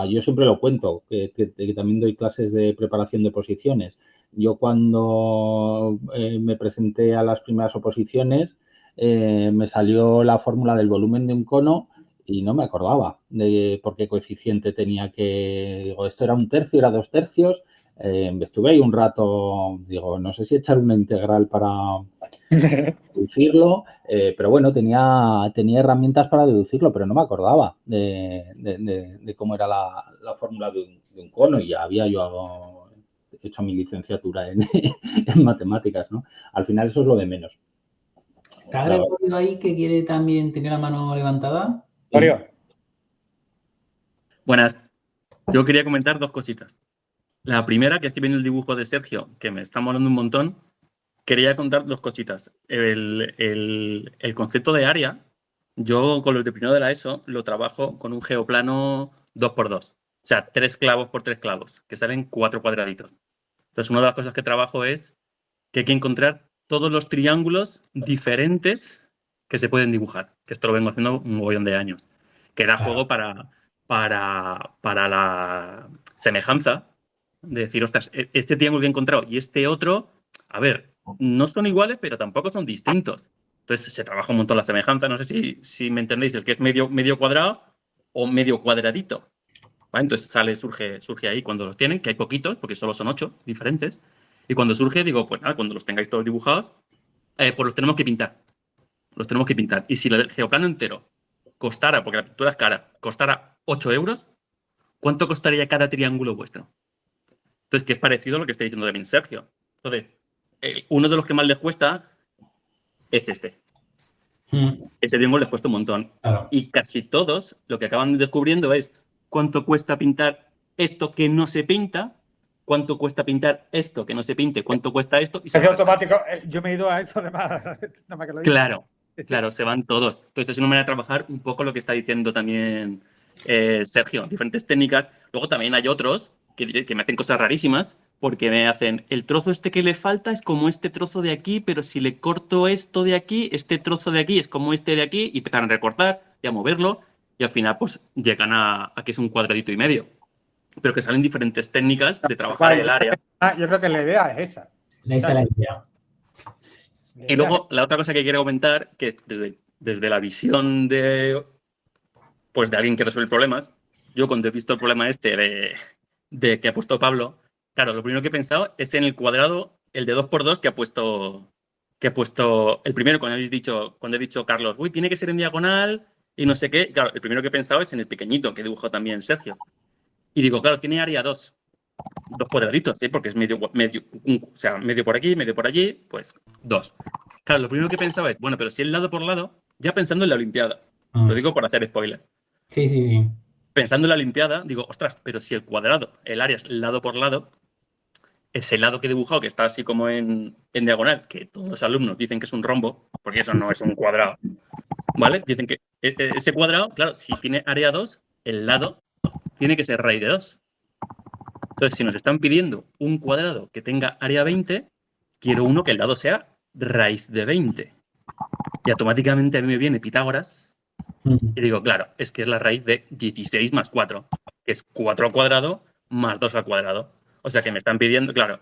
yo siempre lo cuento, que también doy clases de preparación de oposiciones. Yo cuando me presenté a las primeras oposiciones, me salió la fórmula del volumen de un cono y no me acordaba de por qué coeficiente tenía que... Digo, esto era 1/3, era 2/3. Estuve ahí un rato, digo, no sé si echar una integral para deducirlo, pero bueno, tenía herramientas para deducirlo, pero no me acordaba de cómo era la fórmula de un cono y ya había yo hecho mi licenciatura en matemáticas, ¿no? Al final eso es lo de menos. ¿Está Gregorio ahí que quiere también tener la mano levantada? Gregorio. Buenas. Yo quería comentar 2 cositas. La primera, que estoy viendo el dibujo de Sergio, que me está molando un montón. Quería contar 2 cositas. El concepto de área, yo con los de primero de la ESO lo trabajo con un geoplano 2x2. O sea, 3 clavos por 3 clavos, que salen 4 cuadraditos. Entonces, una de las cosas que trabajo es que hay que encontrar todos los triángulos diferentes que se pueden dibujar. Que esto lo vengo haciendo un mogollón de años. Que da juego para la semejanza. De decir, ostras, este triángulo que he encontrado y este otro, a ver, no son iguales, pero tampoco son distintos. Entonces se trabaja un montón la semejanza. No sé si me entendéis, el que es medio cuadrado o medio cuadradito. ¿Vale? Entonces surge ahí cuando los tienen, que hay poquitos, porque solo son 8 diferentes. Y cuando surge, digo, pues nada, cuando los tengáis todos dibujados, pues los tenemos que pintar. Los tenemos que pintar. Y si el geoplano entero costara, porque la pintura es cara, costara 8 euros, ¿cuánto costaría cada triángulo vuestro? Entonces, que es parecido a lo que está diciendo también Sergio. Entonces, uno de los que más les cuesta es este. Ese triángulo les cuesta un montón. Claro. Y casi todos lo que acaban descubriendo es cuánto cuesta pintar esto que no se pinta, cuánto cuesta pintar esto que no se pinte, cuánto cuesta esto. Y Es automático. Yo me he ido a eso además. Nada más que lo digo. Claro, se van todos. Entonces es una manera de trabajar un poco lo que está diciendo también Sergio, diferentes técnicas. Luego también hay otros que me hacen cosas rarísimas, porque me hacen el trozo este que le falta es como este trozo de aquí, pero si le corto esto de aquí, este trozo de aquí es como este de aquí, y empiezan a recortar y a moverlo, y al final pues llegan a que es un cuadradito y medio. Pero que salen diferentes técnicas de trabajar el área. Yo creo que la idea es esa. Esa es la idea. Y luego la otra cosa que quiero comentar, que es desde la visión de alguien que resuelve problemas, yo cuando he visto el problema este de que ha puesto Pablo, claro, lo primero que he pensado es en el cuadrado, el de 2×2 que ha puesto el primero cuando he dicho Carlos, uy, tiene que ser en diagonal y no sé qué. Claro, el primero que he pensado es en el pequeñito que dibujó también Sergio. Y digo, claro, tiene área 2 cuadraditos, ¿sí? Porque es medio por aquí, medio por allí, pues 2. Claro, lo primero que pensaba es, bueno, pero si es lado por lado, ya pensando en la Olimpiada, lo digo por hacer spoiler. Sí. Pensando en la Olimpiada, digo, ostras, pero si el cuadrado, el área es lado por lado, ese lado que he dibujado, que está así como en diagonal, que todos los alumnos dicen que es un rombo, porque eso no es un cuadrado, ¿vale? Dicen que ese cuadrado, claro, si tiene área 2, el lado tiene que ser raíz de 2. Entonces, si nos están pidiendo un cuadrado que tenga área 20, quiero uno que el lado sea raíz de 20. Y automáticamente a mí me viene Pitágoras y digo, claro, es que es la raíz de 16 más 4, que es 4 al cuadrado más 2 al cuadrado. O sea que me están pidiendo, claro,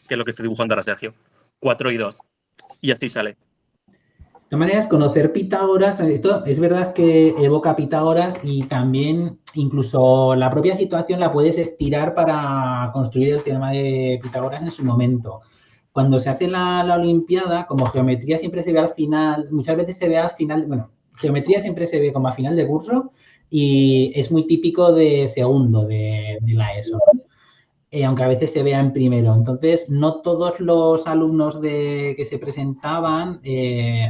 que es lo que estoy dibujando ahora, Sergio, 4 y 2. Y así sale. De todas maneras, conocer Pitágoras, esto es verdad que evoca Pitágoras y también incluso la propia situación la puedes estirar para construir el tema de Pitágoras en su momento. Cuando se hace la Olimpiada, como geometría siempre se ve al final, muchas veces se ve al final, bueno, geometría siempre se ve como a final de curso y es muy típico de segundo de la ESO, aunque a veces se vea en primero. Entonces, no todos los alumnos que se presentaban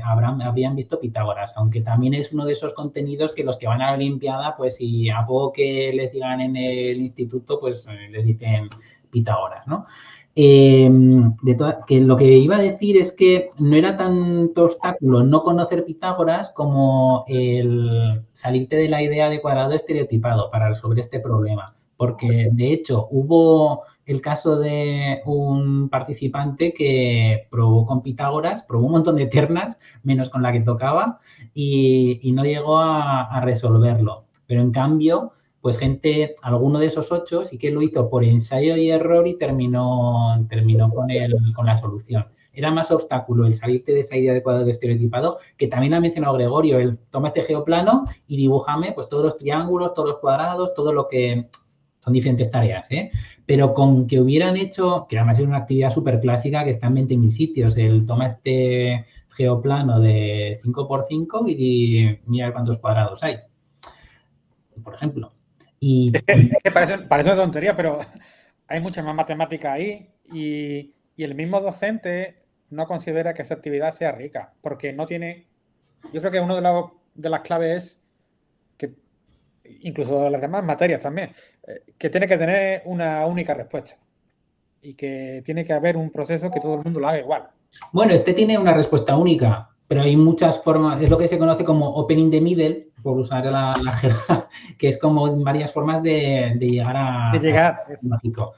habrían visto Pitágoras, aunque también es uno de esos contenidos que los que van a la Olimpiada, pues si a poco que les digan en el instituto, pues les dicen Pitágoras, ¿no? Que lo que iba a decir es que no era tanto obstáculo no conocer Pitágoras como el salirte de la idea de cuadrado estereotipado para resolver este problema. Porque, de hecho, hubo el caso de un participante que probó con Pitágoras, probó un montón de ternas, menos con la que tocaba, y no llegó a resolverlo. Pero, en cambio, pues alguno de esos 8 sí que lo hizo por ensayo y error y terminó con la solución. Era más obstáculo el salirte de esa idea de cuadrado estereotipado, que también ha mencionado Gregorio, el toma este geoplano y dibújame pues todos los triángulos, todos los cuadrados, todo lo que... Son diferentes tareas, pero con que hubieran hecho, que además es una actividad súper clásica que está en 20.000 sitios, el toma este geoplano de 5×5 y mira cuántos cuadrados hay, por ejemplo. Es que parece una tontería, pero hay mucha más matemática ahí y el mismo docente no considera que esa actividad sea rica, porque no tiene... Yo creo que una de las claves es que, incluso de las demás materias también, que tiene que tener una única respuesta y que tiene que haber un proceso que todo el mundo lo haga igual. Bueno, este tiene una respuesta única, pero hay muchas formas, es lo que se conoce como opening the middle, por usar la jerga, que es como varias formas de llegar a... De llegar. Mágico.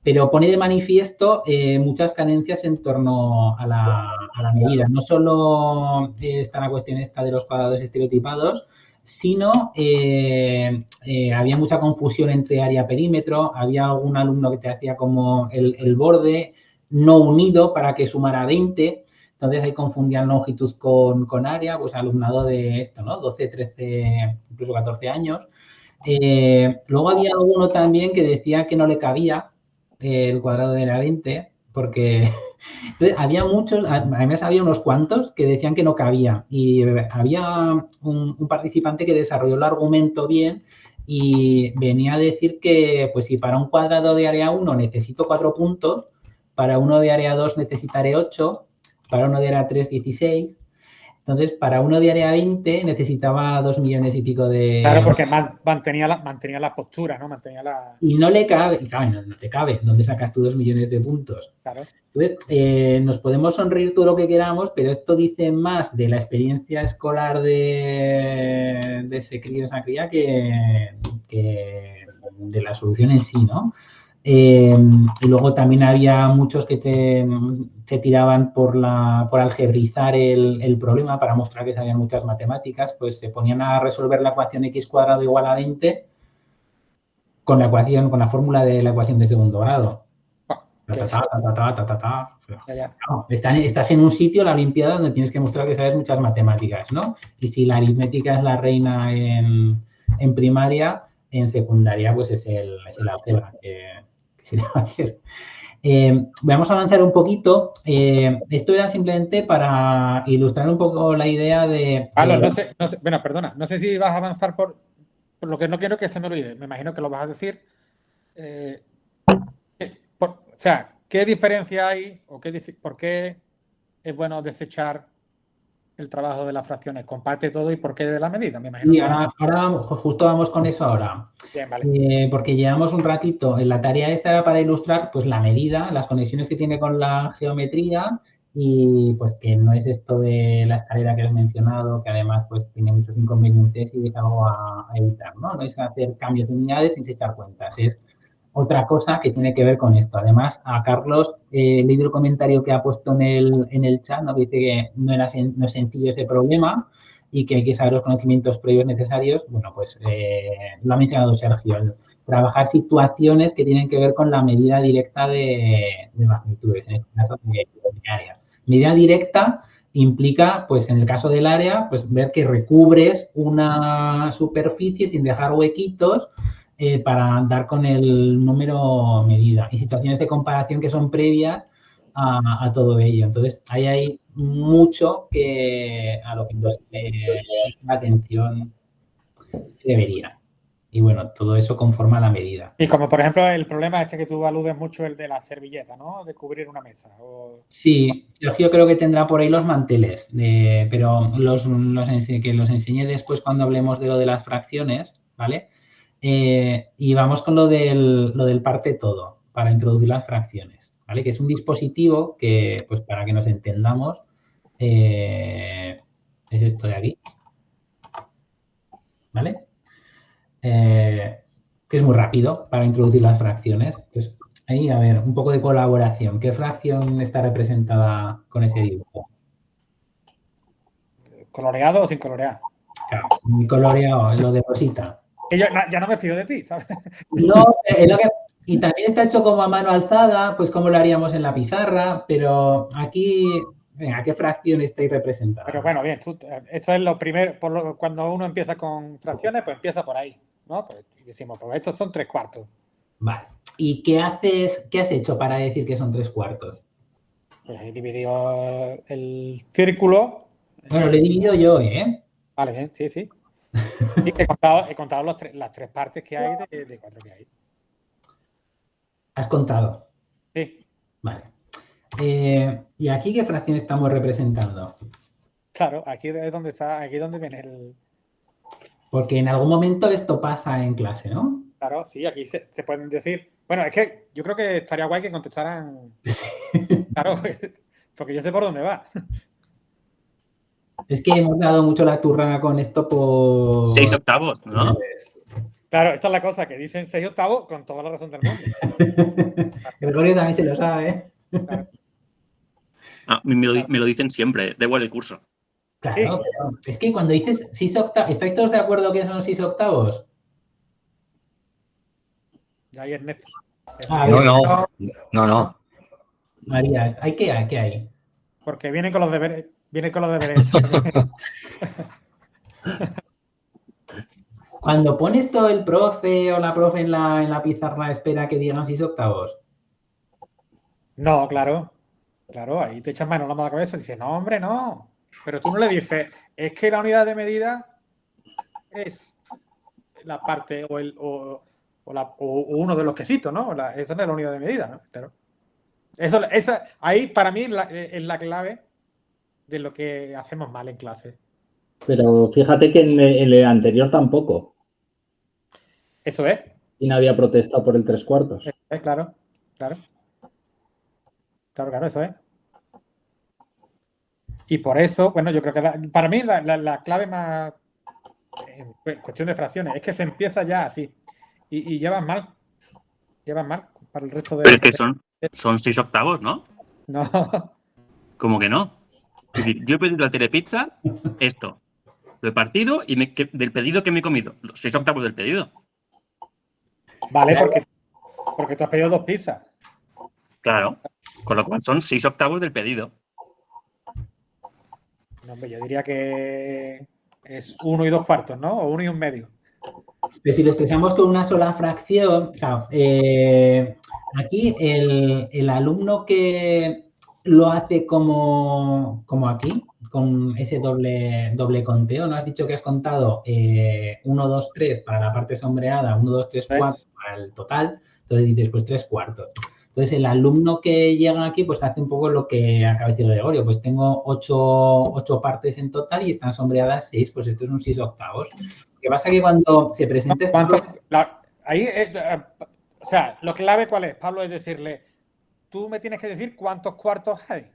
Pero pone de manifiesto muchas carencias en torno a la medida. No solo está la cuestión esta de los cuadrados estereotipados, sino había mucha confusión entre área-perímetro, había algún alumno que te hacía como el borde no unido para que sumara 20, entonces ahí confundían longitud con área, pues alumnado de esto, ¿no? 12, 13, incluso 14 años. Luego había alguno también que decía que no le cabía el cuadrado de la 20, porque entonces, había muchos, además había unos cuantos que decían que no cabía y había un participante que desarrolló el argumento bien y venía a decir que pues si para un cuadrado de área 1 necesito 4 puntos, para uno de área 2 necesitaré 8, para uno de área 3 16 Entonces, para uno de área 20 necesitaba 2 millones y pico de... Claro, porque mantenía la postura, ¿no? Mantenía la... Y no le cabe, y claro, no te cabe. ¿Dónde sacas tú 2 millones de puntos? Claro. Entonces, nos podemos sonreír todo lo que queramos, pero esto dice más de la experiencia escolar de ese crío, esa cría, que de la solución en sí, ¿no? Y luego también había muchos que se tiraban por algebrizar el problema para mostrar que sabían muchas matemáticas, pues se ponían a resolver la ecuación x cuadrado igual a 20 con la fórmula de la ecuación de segundo grado. No, estás en un sitio, la Olimpiada, donde tienes que mostrar que sabes muchas matemáticas, ¿no? Y si la aritmética es la reina en primaria, en secundaria, pues es el álgebra que se le va a hacer. Vamos a avanzar un poquito. Esto era simplemente para ilustrar un poco la idea de... Carlos, no sé, bueno, perdona, no sé si vas a avanzar por lo que no quiero que se me olvide. Me imagino que lo vas a decir. O sea, ¿qué diferencia hay o por qué es bueno desechar el trabajo de las fracciones? Comparte todo y por qué de la medida, me imagino. Y ahora justo vamos con eso ahora. Bien, vale. Porque llevamos un ratito. En la tarea esta era para ilustrar pues la medida, las conexiones que tiene con la geometría y pues que no es esto de la escalera que has mencionado, que además pues tiene muchos inconvenientes y es algo a evitar, ¿no? No es hacer cambios de unidades sin echar cuentas, es otra cosa que tiene que ver con esto. Además, a Carlos, he leído el comentario que ha puesto en el chat, ¿no? Que dice que no es sencillo ese problema y que hay que saber los conocimientos previos necesarios. Bueno, pues lo ha mencionado Sergio, trabajar situaciones que tienen que ver con la medida directa de magnitudes, en este caso de áreas. Medida directa implica, pues en el caso del área, pues ver que recubres una superficie sin dejar huequitos para dar con el número medida y situaciones de comparación que son previas a todo ello. Entonces, ahí hay mucho a lo que nos la atención debería. Y bueno, todo eso conforma la medida. Y como por ejemplo el problema este que tú aludes mucho, el de la servilleta, ¿no? De cubrir una mesa. Sí, Sergio creo que tendrá por ahí los manteles, pero que los enseñé después cuando hablemos de lo de las fracciones, ¿vale? Y vamos con lo del parte todo, para introducir las fracciones, ¿vale? Que es un dispositivo que, pues para que nos entendamos, es esto de aquí, ¿vale? Que es muy rápido para introducir las fracciones. Entonces, ahí, a ver, un poco de colaboración. ¿Qué fracción está representada con ese dibujo? ¿Coloreado o sin colorear? Claro, muy coloreado, lo de rosita. Que yo ya no me fío de ti, ¿sabes? No, y también está hecho como a mano alzada, pues como lo haríamos en la pizarra, pero aquí, venga, ¿qué fracción estáis representada? Pero bueno, bien, esto es lo primero, cuando uno empieza con fracciones, pues empieza por ahí, ¿no? Pues decimos, pues estos son 3/4. Vale. ¿Y qué has hecho para decir que son 3/4? Pues he dividido el círculo. Bueno, lo he dividido yo, ¿eh? Vale, bien, sí, sí. Y he contado las 3 partes que hay de 4 que hay. ¿Has contado? Sí. Vale. ¿Y aquí qué fracción estamos representando? Claro, aquí es donde está, aquí es donde viene el... Porque en algún momento esto pasa en clase, ¿no? Claro, sí, aquí se pueden decir... Bueno, es que yo creo que estaría guay que contestaran... Claro, porque yo sé por dónde va. Es que hemos dado mucho la turra con esto por... 6/8, ¿no? Claro, esta es la cosa, que dicen 6/8 con toda la razón del mundo. Gregorio también se lo sabe. Claro. Me lo dicen siempre, da igual el curso. Claro, pero es que cuando dices 6/8, ¿estáis todos de acuerdo que son 6/8? Ya hay Ernesto. No. María, ¿qué hay? Porque vienen con los deberes. Vienen con los deberes. Cuando pones todo el profe o la profe en la pizarra, espera que digan 6/8. No, claro. Claro, ahí te echas mano a la cabeza y dices, no, hombre, no. Pero tú no le dices, es que la unidad de medida es la parte o uno de los quesitos, ¿no? Esa no es la unidad de medida, ¿no? Claro. Ahí para mí es la clave de lo que hacemos mal en clase. Pero fíjate que en el anterior tampoco. Eso es. Y nadie ha protestado por el 3/4. Claro, claro. Claro, eso es. Y por eso, bueno, yo creo que para mí la clave más en cuestión de fracciones es que se empieza ya así. Y llevas mal. Llevas mal para el resto de... Pero es que son 6 octavos, ¿no? No. ¿Cómo que no? Es decir, yo he pedido al Telepizza esto. Lo he partido y del pedido que me he comido. Los 6 octavos del pedido. Vale, porque tú has pedido 2 pizzas. Claro. Con lo cual son 6 octavos del pedido. No, hombre, yo diría que es 1 y 2/4, ¿no? O 1 y 1/2. Pero si lo expresamos con una sola fracción, claro, aquí el alumno que lo hace como aquí, con ese doble conteo, ¿no? Has dicho que has contado 1, 2, 3 para la parte sombreada, 1, 2, 3, 4 para el total, entonces dices pues 3/4. Entonces el alumno que llega aquí pues hace un poco lo que acaba de decir Gregorio, pues tengo 8 partes en total y están sombreadas 6, pues esto es un 6 octavos. Lo que pasa es que cuando se presente... Ahí, o sea, lo clave ¿cuál es, Pablo? Es decirle, tú me tienes que decir cuántos cuartos hay.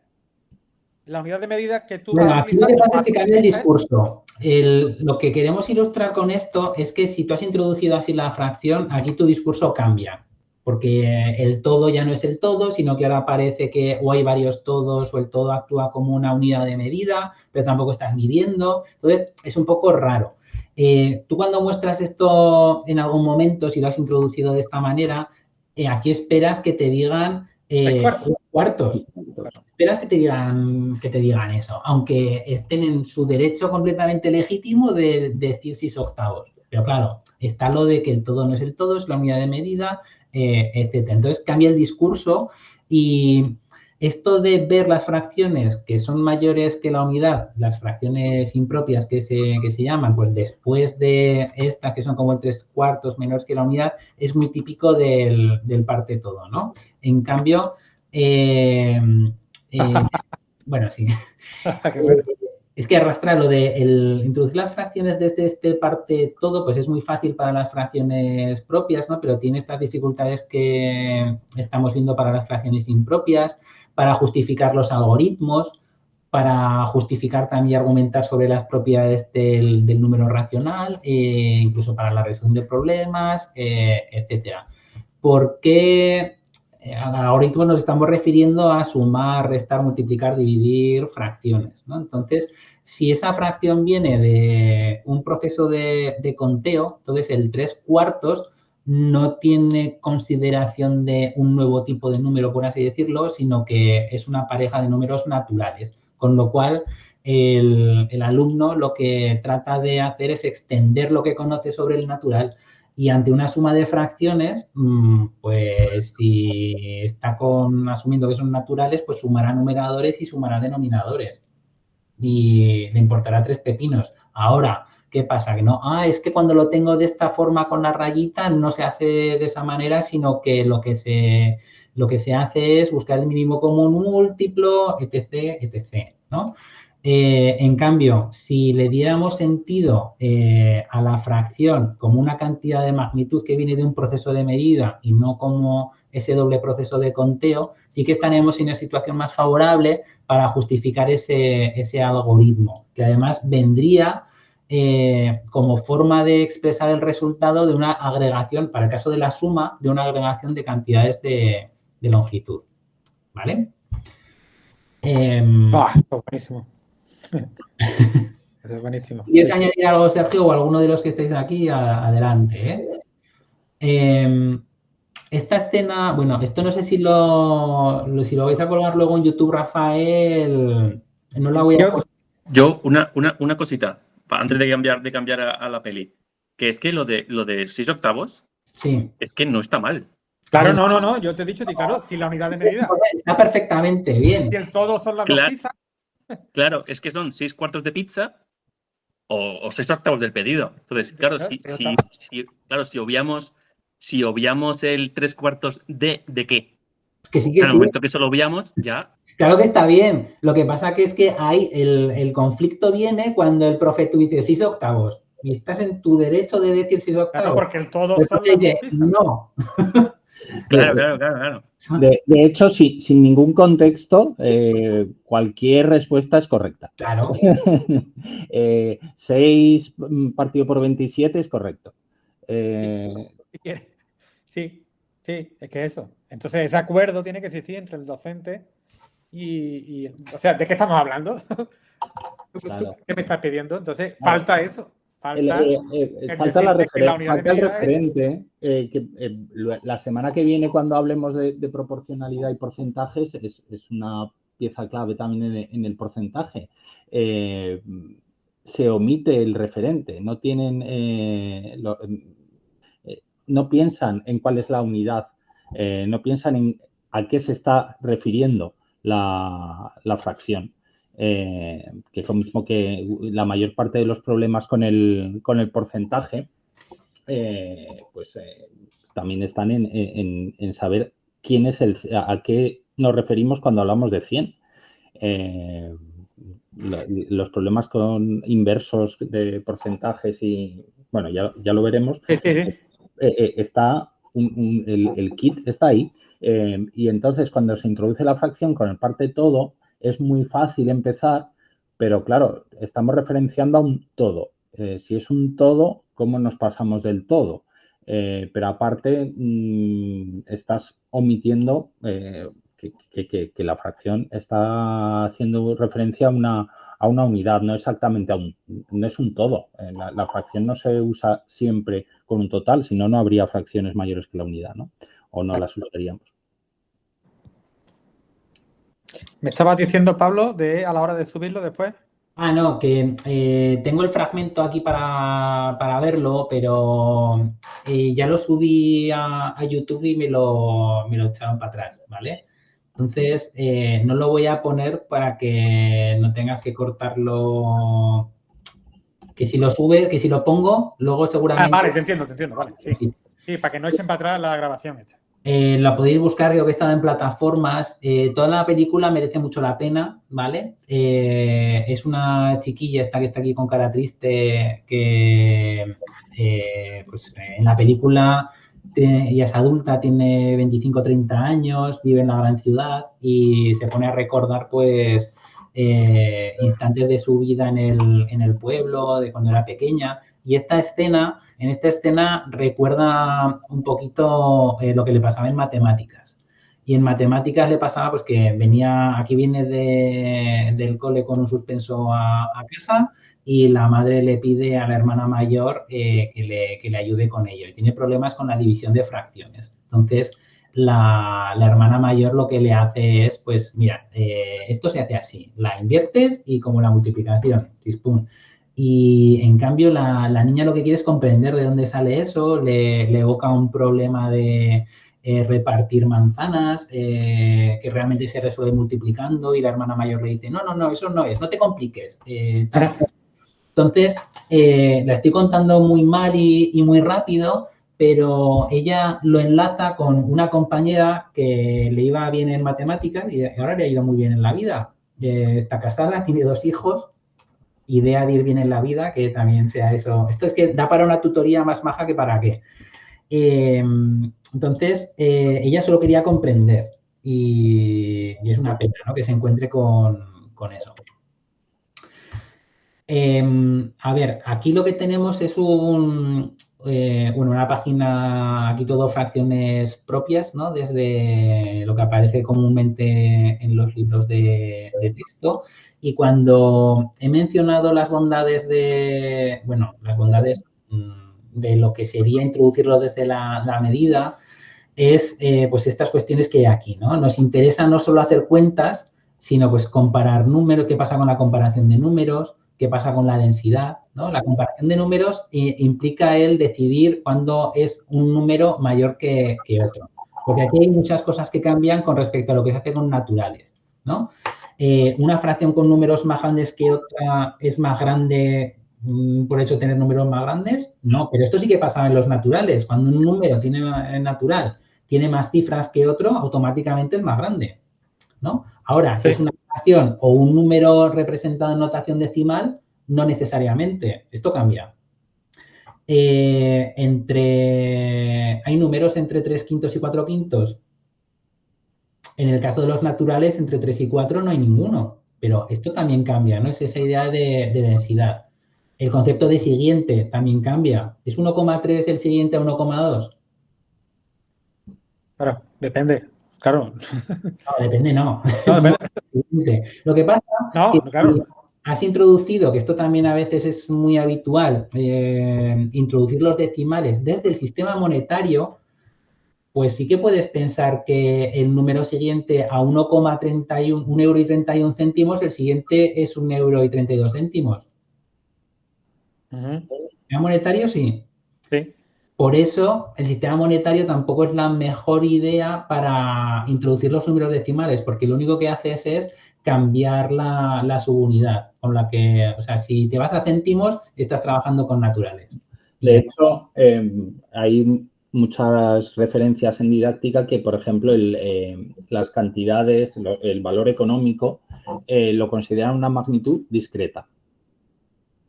La unidad de medida que tú vas a utilizar... Lo que pasa es que cambia el discurso. Lo que queremos ilustrar con esto es que si tú has introducido así la fracción, aquí tu discurso cambia. Porque el todo ya no es el todo, sino que ahora parece que o hay varios todos o el todo actúa como una unidad de medida, pero tampoco estás midiendo. Entonces, es un poco raro. Tú cuando muestras esto en algún momento, si lo has introducido de esta manera, aquí esperas que te digan cuartos. Esperas que te digan eso, aunque estén en su derecho completamente legítimo de decir 6 octavos. Pero claro, está lo de que el todo no es el todo, es la unidad de medida, etcétera. Entonces cambia el discurso y esto de ver las fracciones que son mayores que la unidad, las fracciones impropias que se llaman, pues después de estas que son como el 3/4 menores que la unidad, es muy típico del parte todo, ¿no? En cambio, bueno, sí. Es que arrastrar lo de introducir las fracciones desde este parte todo, pues es muy fácil para las fracciones propias, ¿no? Pero tiene estas dificultades que estamos viendo para las fracciones impropias, para justificar los algoritmos, para justificar también y argumentar sobre las propiedades del número racional, incluso para la resolución de problemas, etcétera. ¿Por qué al algoritmo nos estamos refiriendo a sumar, restar, multiplicar, dividir fracciones, ¿no? Entonces, si esa fracción viene de un proceso de conteo, entonces el 3/4 no tiene consideración de un nuevo tipo de número, por así decirlo, sino que es una pareja de números naturales, con lo cual el alumno lo que trata de hacer es extender lo que conoce sobre el natural. Y ante una suma de fracciones, pues si está asumiendo que son naturales, pues sumará numeradores y sumará denominadores. Y le importará 3 pepinos. Ahora, ¿qué pasa? Que no, es que cuando lo tengo de esta forma con la rayita no se hace de esa manera, sino que lo que se hace es buscar el mínimo común múltiplo, etc., etc., ¿no? En cambio, si le diéramos sentido a la fracción como una cantidad de magnitud que viene de un proceso de medida y no como ese doble proceso de conteo, sí que estaremos en una situación más favorable para justificar ese algoritmo, que además vendría como forma de expresar el resultado de una agregación, para el caso de la suma, de una agregación de cantidades de longitud. ¿Vale? Buenísimo. Es buenísimo. ¿Quieres añadir algo, Sergio, o alguno de los que estáis aquí? Adelante. Esta escena, bueno, esto no sé si lo vais a colgar luego en YouTube, Rafael. No la voy a... Yo, una cosita, antes de cambiar a la peli, que es que lo de 6 octavos, sí, es que no está mal. Claro, no, yo te he dicho, claro, si la unidad de medida... Está perfectamente bien. Si el todo son las 2 pizzas... Claro, es que son 6 cuartos de pizza o 6 octavos del pedido. Entonces, claro, si obviamos el 3/4 de qué. Que sí, en el momento que eso lo obviamos, ya Claro que está bien. Lo que pasa que es que hay el conflicto viene cuando el profe tú dice 6 octavos. Y estás en tu derecho de decir 6 octavos. Claro, porque el todo El son profe las dos dice, pizzas. no. Claro. De hecho, sin ningún contexto, cualquier respuesta es correcta. Claro. 6 partido por 27 es correcto. Sí, es que eso. Entonces, ese acuerdo tiene que existir entre el docente y o sea, ¿de qué estamos hablando? Claro. ¿Qué me estás pidiendo? Entonces, falta eso. Falta Falta el unidad de medida es- referente. La semana que viene, cuando hablemos de proporcionalidad y porcentajes, es una pieza clave también en el porcentaje. Se omite el referente, no tienen, no piensan en cuál es la unidad, no piensan en a qué se está refiriendo la fracción. Que es lo mismo que la mayor parte de los problemas con el porcentaje, también están en saber quién es a qué nos referimos cuando hablamos de 100. Los problemas con inversos de porcentajes y, bueno, ya lo veremos. Está el kit está ahí, y entonces cuando se introduce la fracción con el parte todo, es muy fácil empezar, pero claro, estamos referenciando a un todo. Si es un todo, ¿cómo nos pasamos del todo? Pero aparte, estás omitiendo que la fracción está haciendo referencia a una unidad, no exactamente no es un todo. La fracción no se usa siempre con un total, si no, no habría fracciones mayores que la unidad, ¿no? O no las usaríamos. Me estabas diciendo, Pablo, a la hora de subirlo después. Ah, no, que tengo el fragmento aquí para verlo, pero ya lo subí a YouTube y me lo echaron para atrás, ¿vale? Entonces, no lo voy a poner para que no tengas que cortarlo. Que si lo pongo, luego seguramente... Vale, te entiendo, vale. Sí, para que no echen para atrás la grabación esta. La podéis buscar, creo que estaba en plataformas. Toda la película merece mucho la pena, ¿vale? Es una chiquilla esta que está aquí con cara triste que pues en la película ella es adulta, tiene 25 o 30 años, vive en la gran ciudad y se pone a recordar pues instantes de su vida en el pueblo, de cuando era pequeña. Y en esta escena recuerda un poquito lo que le pasaba en matemáticas. Y en matemáticas le pasaba pues que viene del cole con un suspenso a casa y la madre le pide a la hermana mayor que le ayude con ello. Y tiene problemas con la división de fracciones. Entonces, la hermana mayor lo que le hace es, pues mira, esto se hace así. La inviertes y como la multiplicación, ¡pum! Y en cambio la niña lo que quiere es comprender de dónde sale eso, le evoca un problema de repartir manzanas que realmente se resuelve multiplicando y la hermana mayor le dice, no, eso no es, no te compliques. Entonces, la estoy contando muy mal y muy rápido, pero ella lo enlaza con una compañera que le iba bien en matemáticas y ahora le ha ido muy bien en la vida. Está casada, tiene 2 hijos. Idea de ir bien en la vida, que también sea eso. Esto es que da para una tutoría más maja que para qué. Entonces, ella solo quería comprender y es una pena, ¿no? Que se encuentre con eso. A ver, aquí lo que tenemos es una página, aquí todo fracciones propias, ¿no? Desde lo que aparece comúnmente en los libros de texto. Y cuando he mencionado las bondades de lo que sería introducirlo desde la medida, es pues estas cuestiones que hay aquí, ¿no? Nos interesa no solo hacer cuentas, sino pues comparar números, qué pasa con la comparación de números, qué pasa con la densidad, ¿no? La comparación de números implica el decidir cuándo es un número mayor que otro. Porque aquí hay muchas cosas que cambian con respecto a lo que se hace con naturales, ¿no? Una fracción con números más grandes que otra es más grande por hecho de tener números más grandes. No, pero esto sí que pasa en los naturales. Cuando un número natural tiene más cifras que otro, automáticamente es más grande. ¿no? Ahora, si Sí. es una fracción o un número representado en notación decimal, no necesariamente. Esto cambia. ¿Hay números entre 3 quintos y 4 quintos? En el caso de los naturales, entre 3 y 4 no hay ninguno. Pero esto también cambia, ¿no? Es esa idea de densidad. El concepto de siguiente también cambia. ¿Es 1,3 el siguiente a 1,2? Claro, depende. Claro. No, depende, no. No, depende. Siguiente. Lo que pasa No, es que claro. has introducido, que esto también a veces es muy habitual, introducir los decimales desde el sistema monetario, pues sí que puedes pensar que el número siguiente a 1,31, 1,31 €, el siguiente es 1,32 €. Ujú. El sistema monetario sí. Sí. Por eso el sistema monetario tampoco es la mejor idea para introducir los números decimales, porque lo único que haces es cambiar la subunidad, con la que, o sea, si te vas a céntimos, estás trabajando con naturales. De hecho, hay muchas referencias en didáctica que, por ejemplo, las cantidades, el valor económico, lo consideran una magnitud discreta.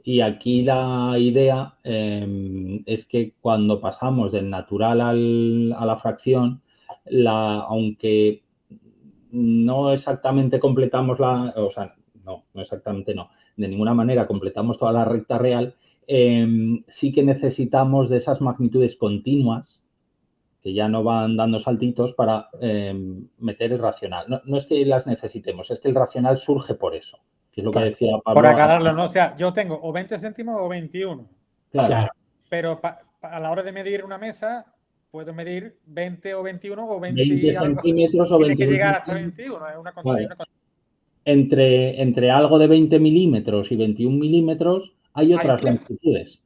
Y aquí la idea es que cuando pasamos del natural a la fracción, aunque no exactamente completamos no exactamente no, de ninguna manera completamos toda la recta real, sí que necesitamos de esas magnitudes continuas que ya no van dando saltitos para meter el racional. No es que las necesitemos, es que el racional surge por eso, que es lo que Claro. decía Pablo. Por aclararlo, ¿no? O sea, yo tengo o 20 céntimos o 21. Claro. Pero a la hora de medir una mesa, puedo medir 20 o 21 o 20 20 y algo. centímetros o Tiene que 21 llegar hasta centímetros. 21. Es una Vale. contra. Entre algo de 20 milímetros y 21 milímetros hay otras longitudes.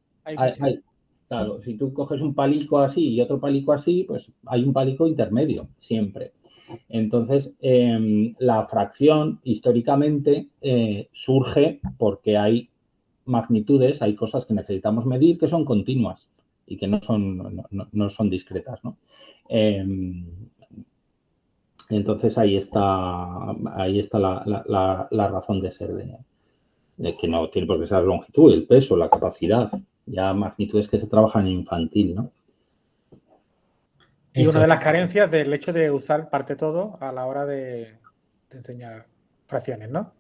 Claro, si tú coges un palico así y otro palico así, pues hay un palico intermedio siempre. Entonces, la fracción históricamente surge porque hay magnitudes, hay cosas que necesitamos medir que son continuas y que no son discretas, ¿no? Entonces ahí está la razón de ser de que no tiene por qué ser la longitud, el peso, la capacidad, ya magnitudes que se trabajan en infantil, ¿no? Y una de las carencias del hecho de usar parte todo a la hora de enseñar fracciones, ¿no?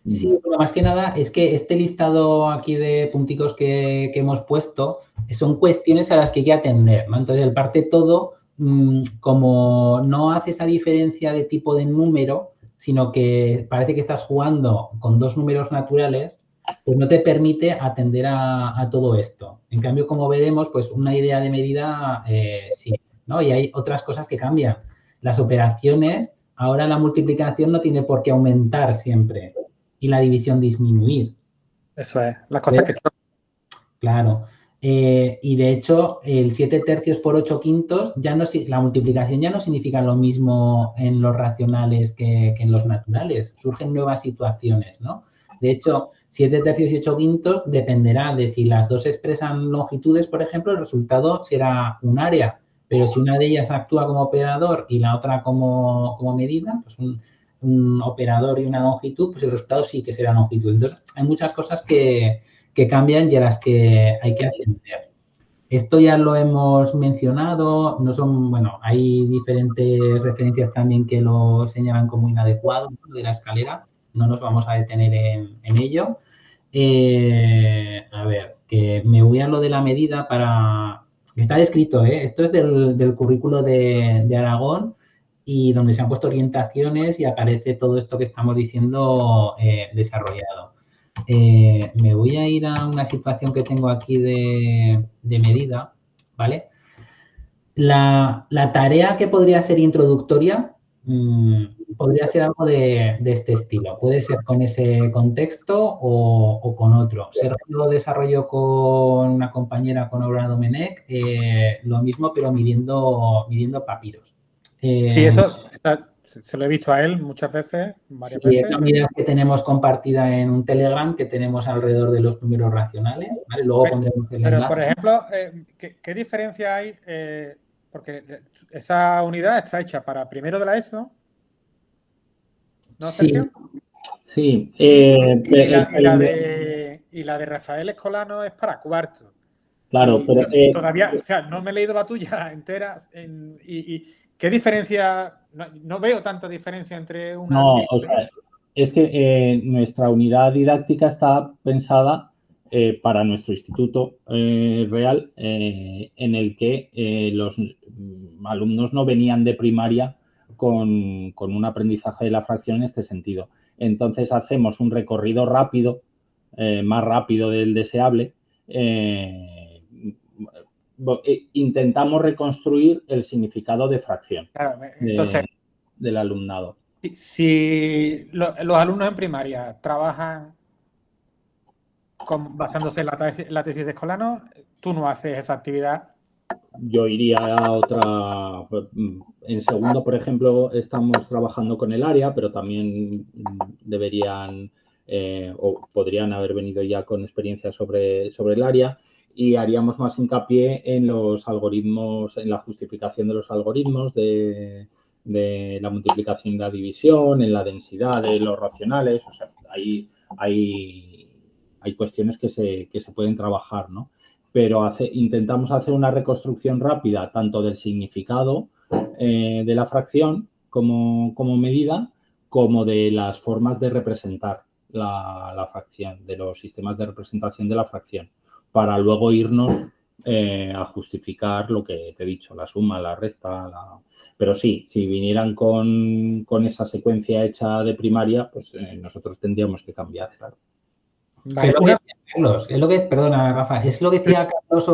Sí, pero más que nada es que este listado aquí de punticos que hemos puesto son cuestiones a las que hay que atender, ¿no? Entonces, el parte todo, como no hace esa diferencia de tipo de número, sino que parece que estás jugando con dos números naturales, pues no te permite atender a todo esto. En cambio, como veremos, pues una idea de medida sí, ¿no? Y hay otras cosas que cambian. Las operaciones, ahora la multiplicación no tiene por qué aumentar siempre y la división disminuir. Eso es, las cosas que... Claro. Y de hecho, el 7 tercios por 8 quintos, la multiplicación ya no significa lo mismo en los racionales que en los naturales. Surgen nuevas situaciones, ¿no? De hecho, 7 tercios y 8 quintos dependerá de si las dos expresan longitudes, por ejemplo, el resultado será un área. Pero si una de ellas actúa como operador y la otra como medida, pues un operador y una longitud, pues el resultado sí que será longitud. Entonces, hay muchas cosas que cambian y a las que hay que atender. Esto ya lo hemos mencionado, hay diferentes referencias también que lo señalan como inadecuado, ¿no? De la escalera, no nos vamos a detener en ello. A ver, que me voy a lo de la medida para... Está descrito, esto es del currículo de Aragón y donde se han puesto orientaciones y aparece todo esto que estamos diciendo desarrollado. Me voy a ir a una situación que tengo aquí de medida, ¿vale? La tarea que podría ser introductoria podría ser algo de este estilo. Puede ser con ese contexto o con otro. Sergio lo desarrolló con una compañera, con Aurora Domenech, lo mismo, pero midiendo papiros. Sí, eso se lo he visto a él muchas veces, varias veces. Es la unidad que tenemos compartida en un Telegram que tenemos alrededor de los números racionales, ¿vale? Luego pondremos el enlace. Pero, por ejemplo, ¿qué diferencia hay? Porque esa unidad está hecha para primero de la ESO ¿no, Sí, Sergio? sí. Y la de Rafael Escolano es para cuarto. Claro, Y pero yo todavía, o sea, no me he leído la tuya entera. Y ¿qué diferencia? No veo tanta diferencia entre una no, actividad o y sea, otra. es que nuestra unidad didáctica está pensada para nuestro instituto real, en el que los alumnos no venían de primaria con un aprendizaje de la fracción en este sentido. Entonces hacemos un recorrido rápido, más rápido del deseable. Intentamos reconstruir el significado de fracción Claro, entonces, del alumnado. si los alumnos en primaria trabajan basándose en la tesis de Escolano, tú no haces esa actividad. Yo iría a otra. En segundo, por ejemplo, estamos trabajando con el área, pero también deberían o podrían haber venido ya con experiencia sobre el área, y haríamos más hincapié en los algoritmos, en la justificación de los algoritmos de la multiplicación y la división, en la densidad de los racionales. O sea, hay cuestiones que se pueden trabajar, ¿no? Pero intentamos hacer una reconstrucción rápida tanto del significado de la fracción como medida, como de las formas de representar la fracción, de los sistemas de representación de la fracción, para luego irnos a justificar lo que te he dicho, la suma, la resta. Pero sí, si vinieran con esa secuencia hecha de primaria, pues nosotros tendríamos que cambiar, claro. Vale, Es lo que, perdona, Rafa, es lo que decía Carlos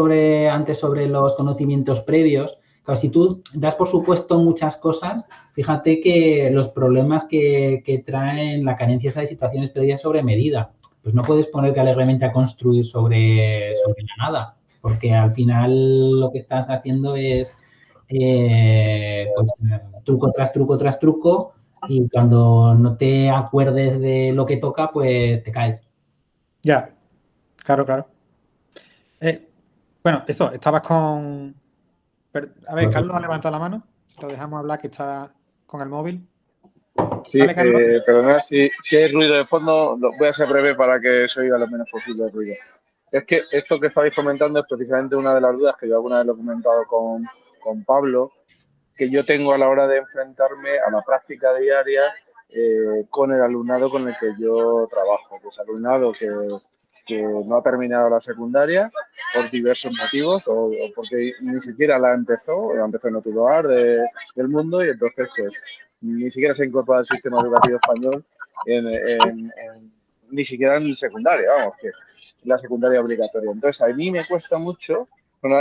antes sobre los conocimientos previos. Claro, si tú das por supuesto muchas cosas, fíjate que los problemas que traen la carencia de situaciones previas sobre medida, pues no puedes ponerte alegremente a construir sobre la nada, porque al final lo que estás haciendo es pues, truco tras truco tras truco, y cuando no te acuerdes de lo que toca, pues te caes. ya, claro. Bueno, eso, estabas con... A ver, Carlos ha levantado la mano. Lo dejamos hablar, que está con el móvil. Sí, Vale, Carlos. perdonad, si hay ruido de fondo, voy a ser breve para que se oiga lo menos posible el ruido. Es que esto que estáis comentando es precisamente una de las dudas que yo alguna vez lo he comentado con Pablo, que yo tengo a la hora de enfrentarme a la práctica diaria con el alumnado con el que yo trabajo. Que es alumnado que no ha terminado la secundaria por diversos motivos, o porque ni siquiera la empezó en otro lugar del mundo, y entonces pues ni siquiera se incorpora al sistema educativo español ni siquiera en secundaria, vamos, que la secundaria obligatoria. Entonces a mí me cuesta mucho.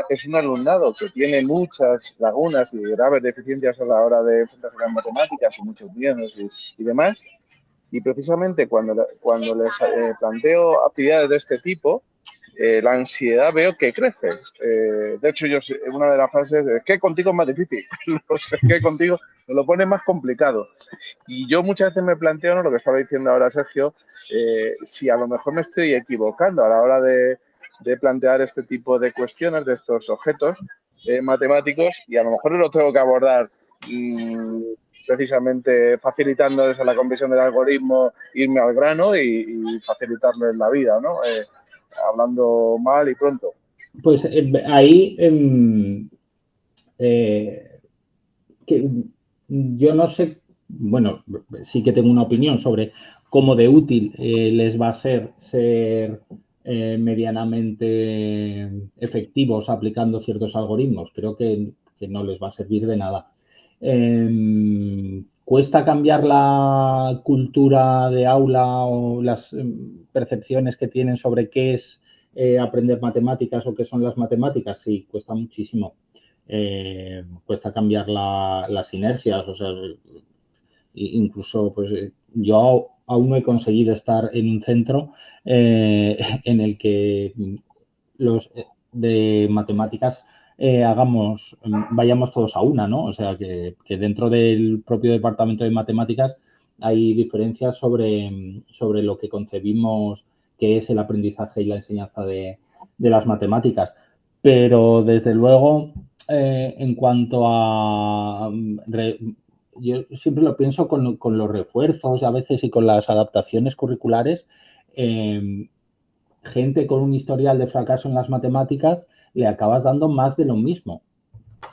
Es un alumnado que tiene muchas lagunas y graves deficiencias a la hora de enfrentarse a las matemáticas y muchos miedos y demás. Y precisamente cuando les planteo actividades de este tipo, la ansiedad veo que crece. De hecho, una de las frases es que contigo es más difícil, es que contigo me lo pone más complicado. Y yo muchas veces me planteo, ¿no?, lo que estaba diciendo ahora Sergio, si a lo mejor me estoy equivocando a la hora de plantear este tipo de cuestiones, de estos objetos matemáticos, y a lo mejor lo tengo que abordar precisamente facilitándoles a la comprensión del algoritmo, irme al grano y facilitarles la vida, ¿no? Hablando mal y pronto. Pues ahí que yo no sé, bueno, sí que tengo una opinión sobre cómo de útil les va a ser medianamente efectivos aplicando ciertos algoritmos. Creo que no les va a servir de nada. ¿Cuesta cambiar la cultura de aula o las percepciones que tienen sobre qué es aprender matemáticas o qué son las matemáticas? Sí, cuesta muchísimo. Cuesta cambiar las inercias, o sea, incluso pues yo aún no he conseguido estar en un centro en el que los de matemáticas vayamos todos a una, ¿no? O sea, que dentro del propio departamento de matemáticas hay diferencias sobre lo que concebimos que es el aprendizaje y la enseñanza de las matemáticas. Pero desde luego, en cuanto a yo siempre lo pienso con los refuerzos a veces y con las adaptaciones curriculares. Gente con un historial de fracaso en las matemáticas le acabas dando más de lo mismo,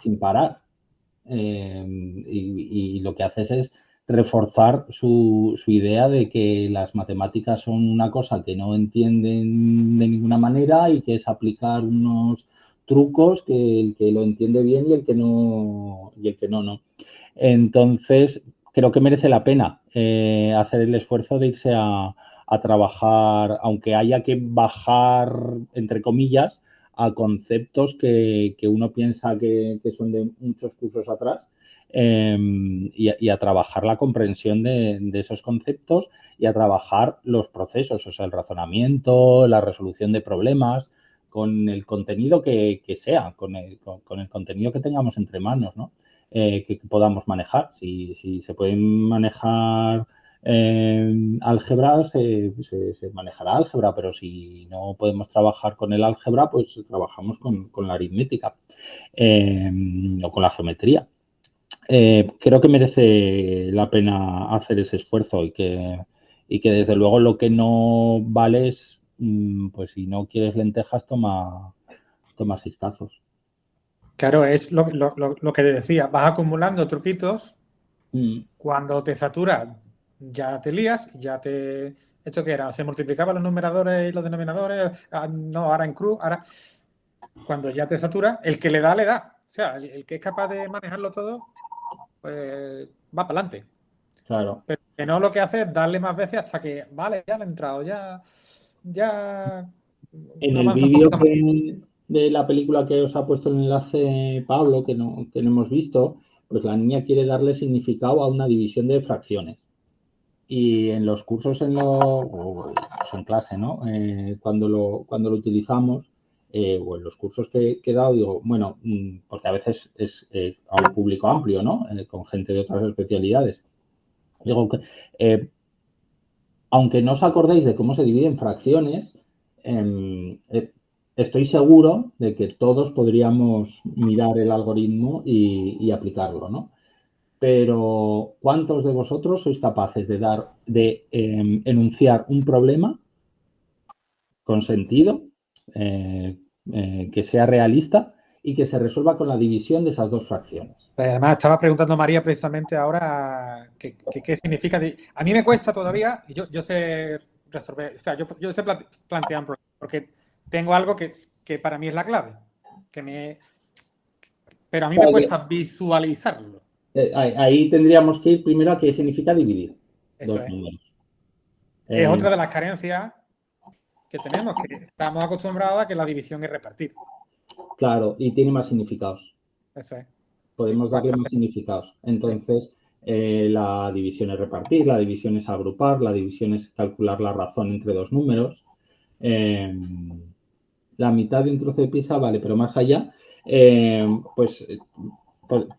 sin parar. Y lo que haces es reforzar su idea de que las matemáticas son una cosa que no entienden de ninguna manera y que es aplicar unos trucos que el que lo entiende bien y el que no, no. Entonces, creo que merece la pena hacer el esfuerzo de irse a trabajar, aunque haya que bajar, entre comillas, a conceptos que uno piensa que son de muchos cursos atrás, y a trabajar la comprensión de esos conceptos y a trabajar los procesos, o sea, el razonamiento, la resolución de problemas, con el contenido que sea, con el contenido que tengamos entre manos, ¿no? Que podamos manejar. Si se pueden manejar álgebra, se manejará álgebra, pero si no podemos trabajar con el álgebra, pues trabajamos con la aritmética o con la geometría. Creo que merece la pena hacer ese esfuerzo y que desde luego lo que no vale es, pues si no quieres lentejas, toma 6 tazos. Claro, es lo que te decía, vas acumulando truquitos, cuando te saturas ya te lías, ¿esto qué era? ¿Se multiplicaban los numeradores y los denominadores? No, ahora en cruz, ahora... Cuando ya te saturas, el que le da, le da. O sea, el que es capaz de manejarlo todo, pues va para adelante. Claro. Pero que no, lo que hace es darle más veces hasta que, vale, ya le he entrado, ya... En el vídeo de la película que os ha puesto el enlace Pablo, que no hemos visto, pues la niña quiere darle significado a una división de fracciones. Y en los cursos o en clase, ¿no? Cuando lo utilizamos, o en los cursos que he dado, digo, bueno, porque a veces es a un público amplio, ¿no? Con gente de otras especialidades. Digo que, aunque no os acordéis de cómo se dividen fracciones, estoy seguro de que todos podríamos mirar el algoritmo y aplicarlo, ¿no? Pero ¿cuántos de vosotros sois capaces de enunciar un problema con sentido, que sea realista y que se resuelva con la división de esas dos fracciones? Además, estaba preguntando a María precisamente ahora qué significa. A mí me cuesta todavía, y yo sé resolver, o sea, yo sé plantear un problema, porque tengo algo que para mí es la clave, pero a mí me cuesta visualizarlo. Ahí tendríamos que ir primero a qué significa dividir dos números. Es otra de las carencias que tenemos, que estamos acostumbrados a que la división es repartir. Claro, y tiene más significados. Eso es. Podemos darle más significados. Entonces, la división es repartir, la división es agrupar, la división es calcular la razón entre dos números. La mitad de un trozo de pizza, vale, pero más allá, pues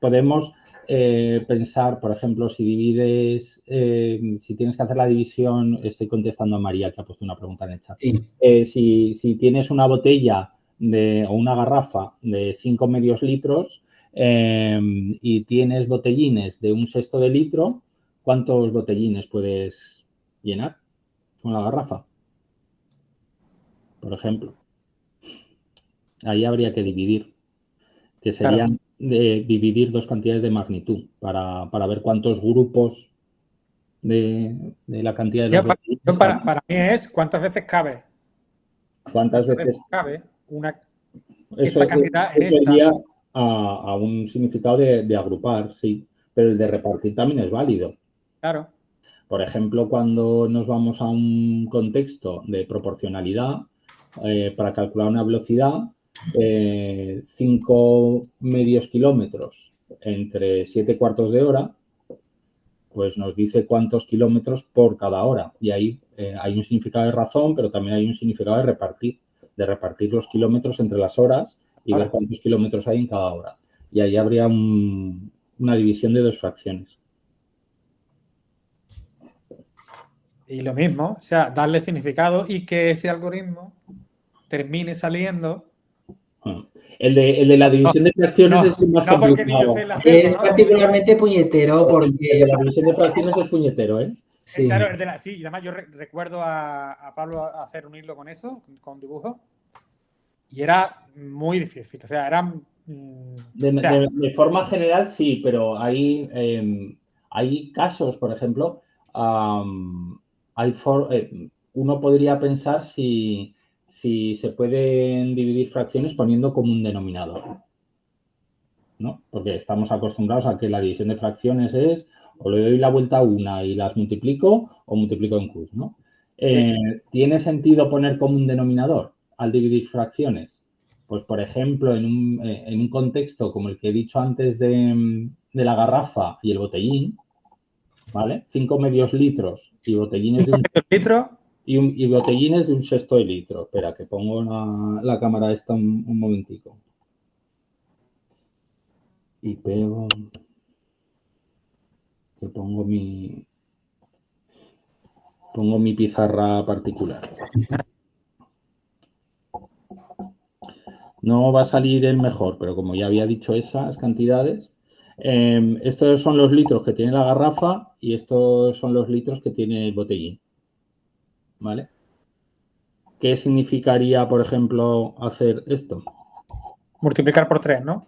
podemos pensar, por ejemplo, si divides, si tienes que hacer la división, estoy contestando a María, que ha puesto una pregunta en el chat. Sí. Si tienes una botella o una garrafa de 5 medios litros y tienes botellines de 1/6 de litro, ¿cuántos botellines puedes llenar con la garrafa? Por ejemplo. Ahí habría que dividir, que serían dividir dos cantidades de magnitud para ver cuántos grupos de la cantidad de los botellines. Para mí es cuántas veces cabe. ¿Cuántas veces cabe esta cantidad en esta? Sería a un significado de agrupar, sí, pero el de repartir también es válido. Claro. Por ejemplo, cuando nos vamos a un contexto de proporcionalidad, para calcular una velocidad, 5 medios kilómetros entre 7 cuartos de hora, pues nos dice cuántos kilómetros por cada hora. Y ahí hay un significado de razón, pero también hay un significado de repartir los kilómetros entre las horas y ver cuántos kilómetros hay en cada hora. Y ahí habría una división de dos fracciones. Y lo mismo, o sea, darle significado y que ese algoritmo termine saliendo. El de la división de fracciones es el más no porque ni yo complicado. sé la hacerlo, Es ¿no? particularmente puñetero El porque... de la división de fracciones es puñetero, ¿eh? Sí. Claro, sí, y además yo recuerdo a Pablo hacer un hilo con eso, con dibujo, y era muy difícil. O sea, era... De forma general, sí, pero hay casos, por ejemplo, uno podría pensar si se pueden dividir fracciones poniendo como un denominador, ¿no? Porque estamos acostumbrados a que la división de fracciones es o le doy la vuelta a una y las multiplico o multiplico en cruz, ¿no? ¿Tiene sentido poner como un denominador al dividir fracciones? Pues, por ejemplo, en un contexto como el que he dicho antes de la garrafa y el botellín, ¿vale? 5 medios litros y botellines de litros. y botellines de un sexto de litro. Espera, que pongo la cámara esta un momentico. Y pego... que pongo mi pizarra particular. No va a salir el mejor, pero como ya había dicho esas cantidades, estos son los litros que tiene la garrafa y estos son los litros que tiene el botellín. ¿Vale? ¿Qué significaría, por ejemplo, hacer esto? Multiplicar por 3, ¿no?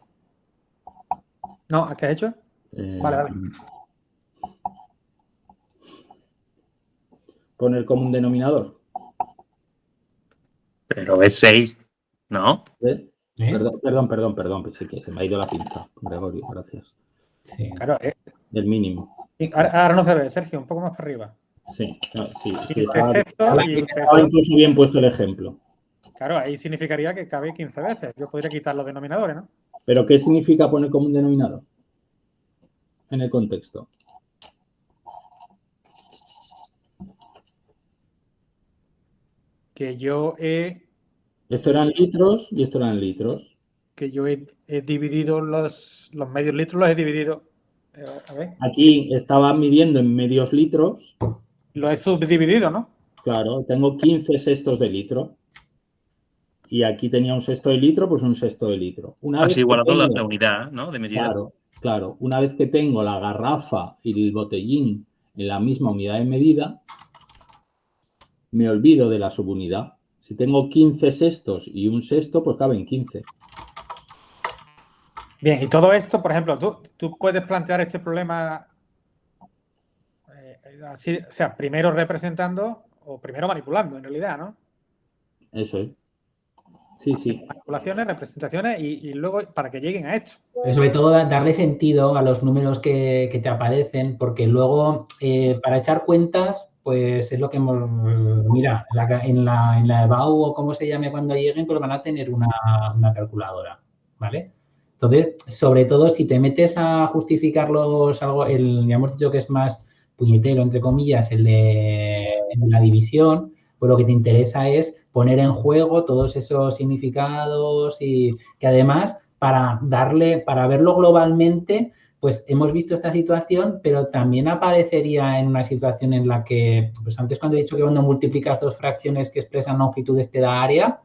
¿No? ¿Qué has hecho? Vale. Poner como un denominador. Pero es 6, ¿no? ¿Eh? Perdón, sí que se me ha ido la pinza, Gregorio, gracias. Sí. Claro, Del mínimo. Ahora no se ve, Sergio, un poco más para arriba. Sí. Estaba incluso bien puesto el ejemplo. Claro, ahí significaría que cabe 15 veces. Yo podría quitar los denominadores, ¿no? ¿Pero qué significa poner como un denominador en el contexto? Que yo he... Esto eran litros y esto eran litros. Que yo he dividido los medios litros, los he dividido... a ver. Aquí estaba midiendo en medios litros. Lo he subdividido, ¿no? Claro, tengo 15 sextos de litro. Y aquí tenía un sexto de litro, pues un sexto de litro. Has igualado la unidad, ¿no? De medida. Claro. Una vez que tengo la garrafa y el botellín en la misma unidad de medida, me olvido de la subunidad. Si tengo 15 sextos y un sexto, pues caben 15. Bien, y todo esto, por ejemplo, tú puedes plantear este problema así, o sea, primero representando o primero manipulando, en realidad, ¿no? Eso es. Sí. Manipulaciones, representaciones y luego para que lleguen a esto. Pero sobre todo darle sentido a los números que te aparecen, porque luego para echar cuentas, pues es lo que hemos... Mira, en la EBAU o como se llame cuando lleguen, pues van a tener una calculadora, ¿vale? Entonces, sobre todo si te metes a justificarlos algo, ya hemos dicho que es más puñetero, entre comillas, el de la división, pues lo que te interesa es poner en juego todos esos significados y que además para verlo globalmente, pues hemos visto esta situación, pero también aparecería en una situación en la que, pues antes cuando he dicho que cuando multiplicas dos fracciones que expresan longitudes te da área,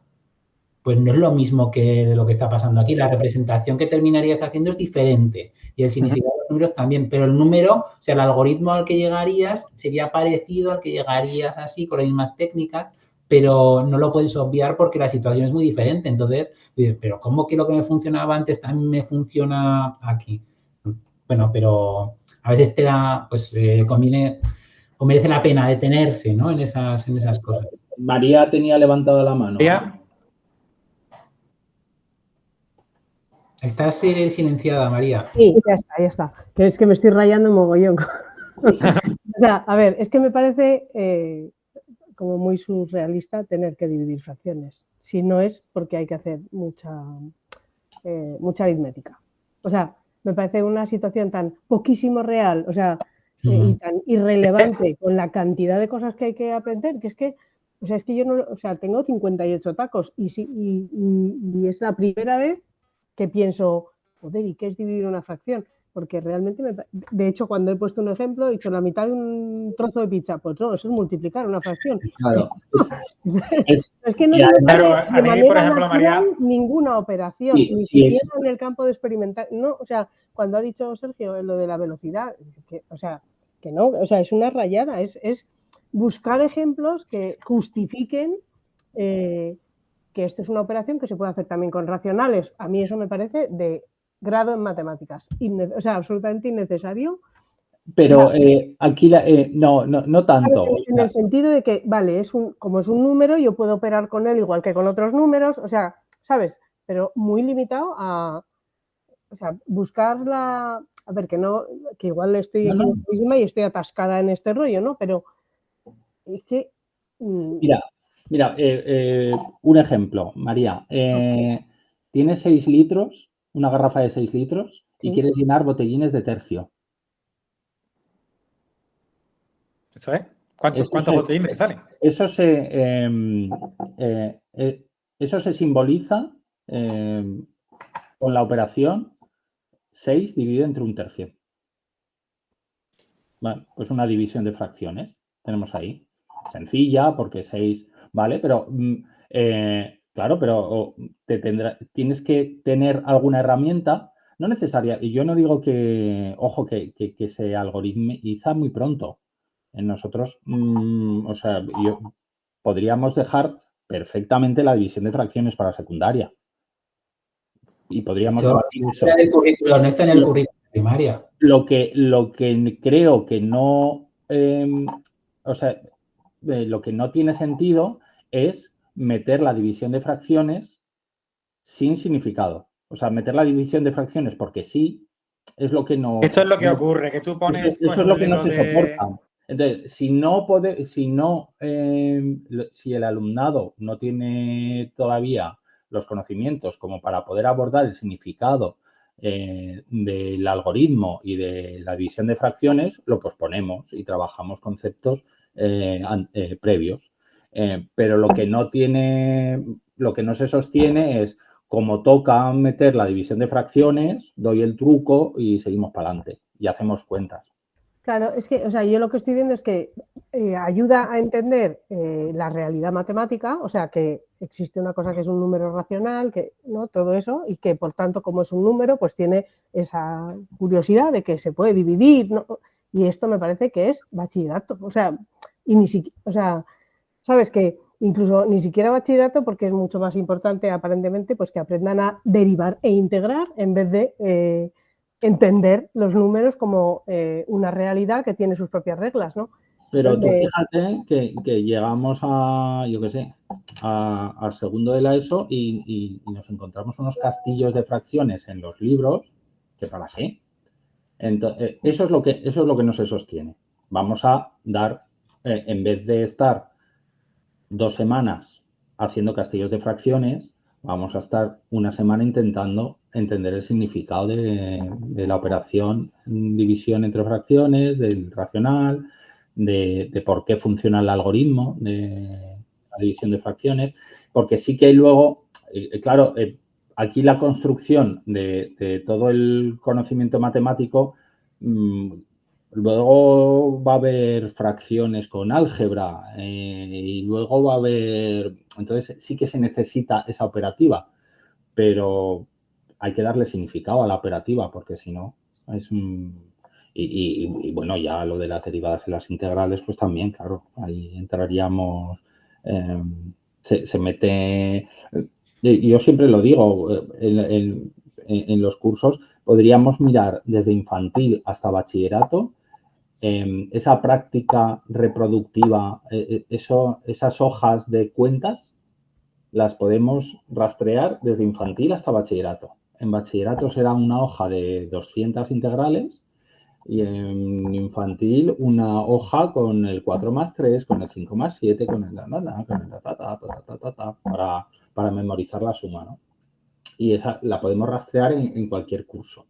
pues no es lo mismo que lo que está pasando aquí. La representación que terminarías haciendo es diferente y el significado de los números también, pero el número, o sea, el algoritmo al que llegarías sería parecido al que llegarías así, con las mismas técnicas, pero no lo puedes obviar porque la situación es muy diferente. Entonces, pero ¿cómo que lo que me funcionaba antes también me funciona aquí? Bueno, pero a veces te da, pues conviene o merece la pena detenerse, ¿no? En esas cosas. María tenía levantada la mano. Estás silenciada, María. Sí, ya está. Que es que me estoy rayando mogollón. O sea, a ver, es que me parece como muy surrealista tener que dividir fracciones. Si no es porque hay que hacer mucha aritmética. O sea, me parece una situación tan poquísimo real, o sea, y tan irrelevante con la cantidad de cosas que hay que aprender, que es que, o sea, es que yo no, o sea, tengo 58 tacos y es la primera vez que pienso, joder, ¿y qué es dividir una fracción? porque realmente, de hecho, cuando he puesto un ejemplo, he dicho la mitad de un trozo de pizza. Pues no, eso es multiplicar una fracción. Claro. Es que no y se me además- Claro, hace a de mí, manera por ejemplo, natural María, ninguna operación, Sí, ni sí, siquiera en el campo de experimentar. No, o sea, cuando ha dicho Sergio lo de la velocidad, o sea, que no, o sea, es una rayada, es buscar ejemplos que justifiquen que esto es una operación que se puede hacer también con racionales. A mí eso me parece de grado en matemáticas, o sea, absolutamente innecesario. Pero aquí no tanto. En el sentido de que, vale, como es un número, yo puedo operar con él igual que con otros números, o sea, ¿sabes? Pero muy limitado a, o sea, buscar a ver, que igual estoy equivocadísima y estoy atascada en este rollo, ¿no? Pero es que... Mira, un ejemplo, María. Tienes 6 litros, una garrafa de 6 litros, y Sí. quieres llenar botellines de tercio. ¿eso es? ¿Cuántos botellines te salen? Eso se simboliza con la operación 6 dividido entre un tercio. Bueno, pues una división de fracciones tenemos ahí. Sencilla, porque 6, ¿vale? Pero, claro, pero tienes que tener alguna herramienta, no necesaria. Y yo no digo que, ojo, que se algoritmiza muy pronto. Nosotros, o sea, podríamos dejar perfectamente la división de fracciones para secundaria. Y podríamos debatir eso. No está en el currículo primaria. Lo que creo que no, o sea, lo que no tiene sentido es meter la división de fracciones sin significado. O sea, meter la división de fracciones porque sí es lo que no... Eso es lo que ocurre, que tú pones... Eso es lo que no se soporta. Entonces, si el alumnado no tiene todavía los conocimientos como para poder abordar el significado del algoritmo y de la división de fracciones, lo posponemos y trabajamos conceptos previos. Pero lo que no se sostiene es, como toca meter la división de fracciones, doy el truco y seguimos para adelante y hacemos cuentas. Claro, es que, o sea, yo lo que estoy viendo es que ayuda a entender la realidad matemática, o sea, que existe una cosa que es un número racional, que no todo eso, y que por tanto, como es un número, pues tiene esa curiosidad de que se puede dividir, ¿no? Y esto me parece que es bachillerato, o sea, y ni siquiera, o sea, sabes que incluso ni siquiera bachillerato, porque es mucho más importante aparentemente, pues que aprendan a derivar e integrar en vez de entender los números como una realidad que tiene sus propias reglas, ¿no? Pero tú fíjate que llegamos a, yo qué sé, al segundo de la ESO y nos encontramos unos castillos de fracciones en los libros, que para qué. Entonces, eso es lo que no se sostiene. Vamos a dar, en vez de estar 2 semanas haciendo castillos de fracciones, vamos a estar una semana intentando entender el significado de la operación división entre fracciones, del racional, de por qué funciona el algoritmo de la división de fracciones, porque sí que luego, claro, aquí la construcción de todo el conocimiento matemático, luego va a haber fracciones con álgebra y luego va a haber... Entonces sí que se necesita esa operativa, pero hay que darle significado a la operativa porque si no es un... Y bueno, ya lo de las derivadas y las integrales, pues también, claro, ahí entraríamos... se mete... Yo siempre lo digo, en los cursos podríamos mirar desde infantil hasta bachillerato esa práctica reproductiva, esas hojas de cuentas, las podemos rastrear desde infantil hasta bachillerato. En bachillerato será una hoja de 200 integrales y en infantil una hoja con el 4 más 3, con el 5 más 7, con el para memorizar la suma, ¿no? Y esa la podemos rastrear en cualquier curso.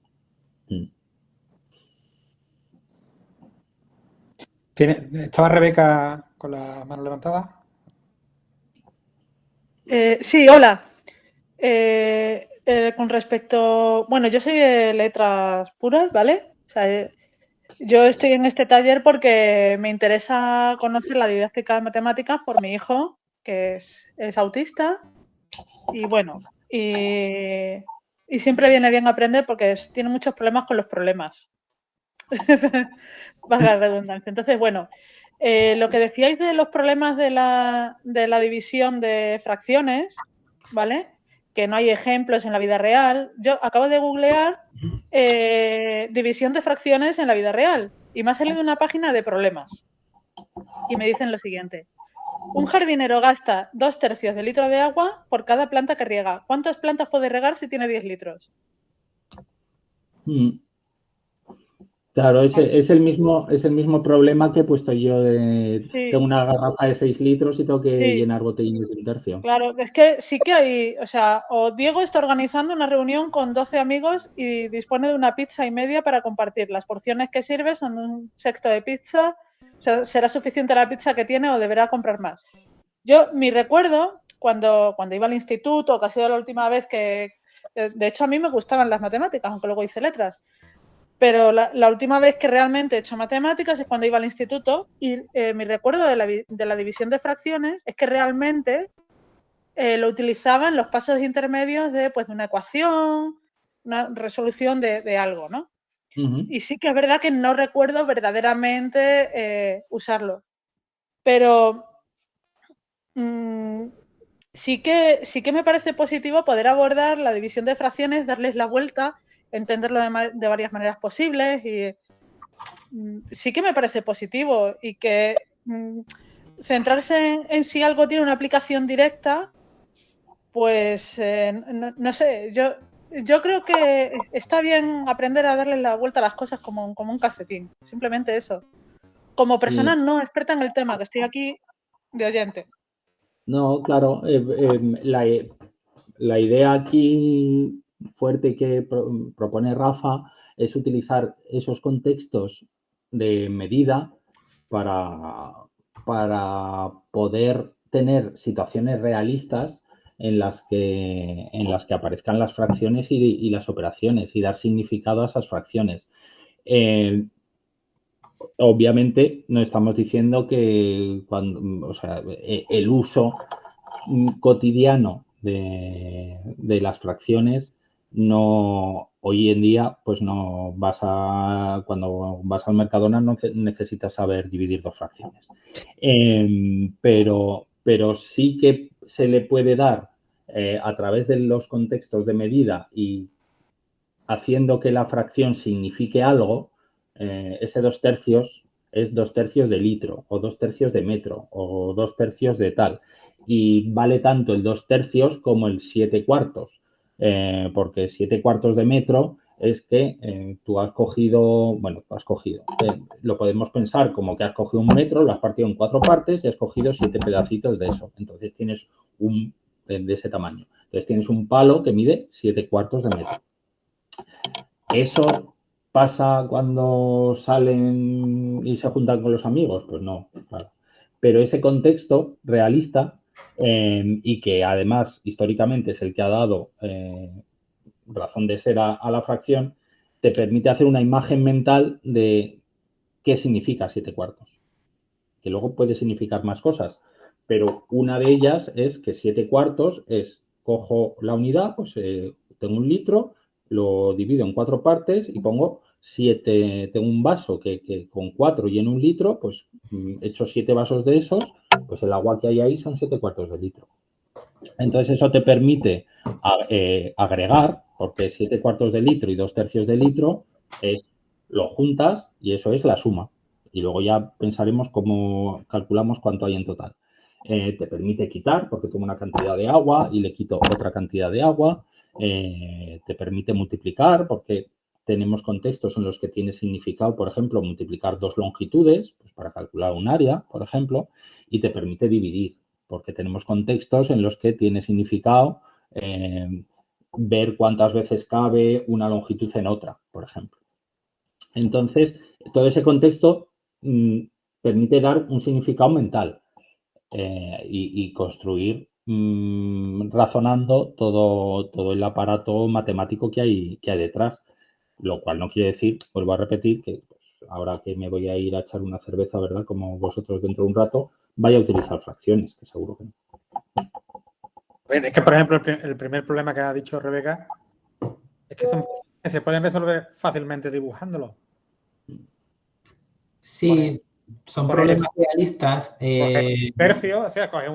¿Estaba Rebeca con la mano levantada? Sí, hola. con respecto, bueno, yo soy de letras puras, ¿vale? O sea, yo estoy en este taller porque me interesa conocer la didáctica de matemáticas por mi hijo, que es autista, y bueno, y siempre viene bien aprender porque tiene muchos problemas con los problemas. Valga la redundancia. Entonces, bueno, lo que decíais de los problemas de la división de fracciones, ¿vale? Que no hay ejemplos en la vida real. Yo acabo de googlear división de fracciones en la vida real y me ha salido una página de problemas. Y me dicen lo siguiente. Un jardinero gasta 2/3 de litro de agua por cada planta que riega. ¿Cuántas plantas puede regar si tiene 10 litros? Claro, es el mismo problema que he puesto yo Sí. tengo una garrafa de 6 litros y tengo que Sí. llenar botellines de 1/3. Claro, es que sí que hay, o sea, o Diego está organizando una reunión con 12 amigos y dispone de una pizza y media para compartir. Las porciones que sirve son 1/6 de pizza, o sea, será suficiente la pizza que tiene o deberá comprar más. Mi recuerdo, cuando iba al instituto, que ha sido la última vez que, de hecho a mí me gustaban las matemáticas, aunque luego hice letras, pero la última vez que realmente he hecho matemáticas es cuando iba al instituto y mi recuerdo de la división de fracciones es que realmente lo utilizaba en los pasos intermedios de una ecuación, una resolución de algo, ¿no? Y sí que es verdad que no recuerdo verdaderamente usarlo. Pero sí que me parece positivo poder abordar la división de fracciones, darles la vuelta, entenderlo de varias maneras posibles y sí que me parece positivo y que centrarse en si algo tiene una aplicación directa, pues no sé, yo creo que está bien aprender a darle la vuelta a las cosas como un calcetín, simplemente eso. Como persona no experta en el tema, que estoy aquí de oyente. No, claro, la idea aquí fuerte que propone Rafa es utilizar esos contextos de medida para poder tener situaciones realistas en las que aparezcan las fracciones y las operaciones y dar significado a esas fracciones. Obviamente no estamos diciendo que el uso cotidiano de las fracciones hoy en día pues no cuando vas al Mercadona no necesitas saber dividir dos fracciones, pero sí que se le puede dar a través de los contextos de medida y haciendo que la fracción signifique algo. Ese 2/3 es 2/3 de litro o 2/3 de metro o 2/3 de tal. Y vale tanto el 2/3 como el 7/4, porque 7/4 de metro es que tú has cogido, lo podemos pensar como que has cogido un metro, lo has partido en 4 partes y has cogido 7 pedacitos de eso. Entonces tienes de ese tamaño. Entonces tienes un palo que mide 7/4 de metro. ¿Eso pasa cuando salen y se juntan con los amigos? Pues no, claro. Pero ese contexto realista y que además históricamente es el que ha dado razón de ser a la fracción, te permite hacer una imagen mental de qué significa 7/4. Que luego puede significar más cosas, pero una de ellas es que 7/4 es, cojo la unidad, pues tengo un litro, lo divido en 4 partes y pongo 7, tengo un vaso que con 4 lleno un litro, pues echo 7 vasos de esos, pues el agua que hay ahí son 7/4 de litro. Entonces eso te permite agregar, porque 7/4 de litro y 2/3 de litro lo juntas y eso es la suma. Y luego ya pensaremos cómo calculamos cuánto hay en total. Te permite quitar, porque tengo una cantidad de agua y le quito otra cantidad de agua. Te permite multiplicar, porque tenemos contextos en los que tiene significado, por ejemplo, multiplicar 2 longitudes, pues para calcular un área, por ejemplo, y te permite dividir, porque tenemos contextos en los que tiene significado ver cuántas veces cabe una longitud en otra, por ejemplo. Entonces, todo ese contexto permite dar un significado mental y construir razonando todo el aparato matemático que hay detrás. Lo cual no quiere decir, vuelvo a repetir, que pues, ahora que me voy a ir a echar una cerveza, ¿verdad? Como vosotros dentro de un rato, vaya a utilizar fracciones, que seguro que no. Es que, por ejemplo, el primer problema que ha dicho Rebeca es que se pueden resolver fácilmente dibujándolo. Sí, son problemas realistas. Tercio, o sea, coges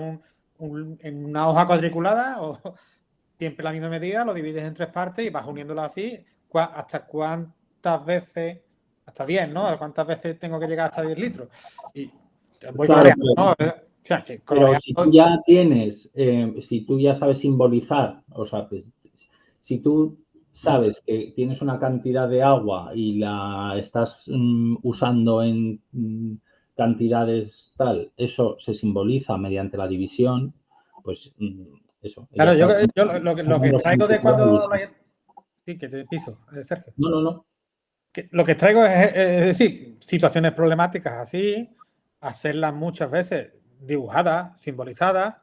en una hoja cuadriculada o siempre la misma medida, lo divides en 3 partes y vas uniéndolo así. ¿Hasta cuántas veces? Hasta 10, ¿no? ¿Cuántas veces tengo que llegar hasta 10 litros? Y voy Claro, coloreando, ¿no? O sea, que pero si tú ya tienes, si tú ya sabes simbolizar, o sea, pues, si tú sabes que tienes una cantidad de agua y la estás usando en cantidades tal, eso se simboliza mediante la división, pues eso. Claro, yo lo que traigo de cuando... Sí, que te piso, Sergio. No. Lo que traigo es decir, situaciones problemáticas así, hacerlas muchas veces dibujadas, simbolizadas,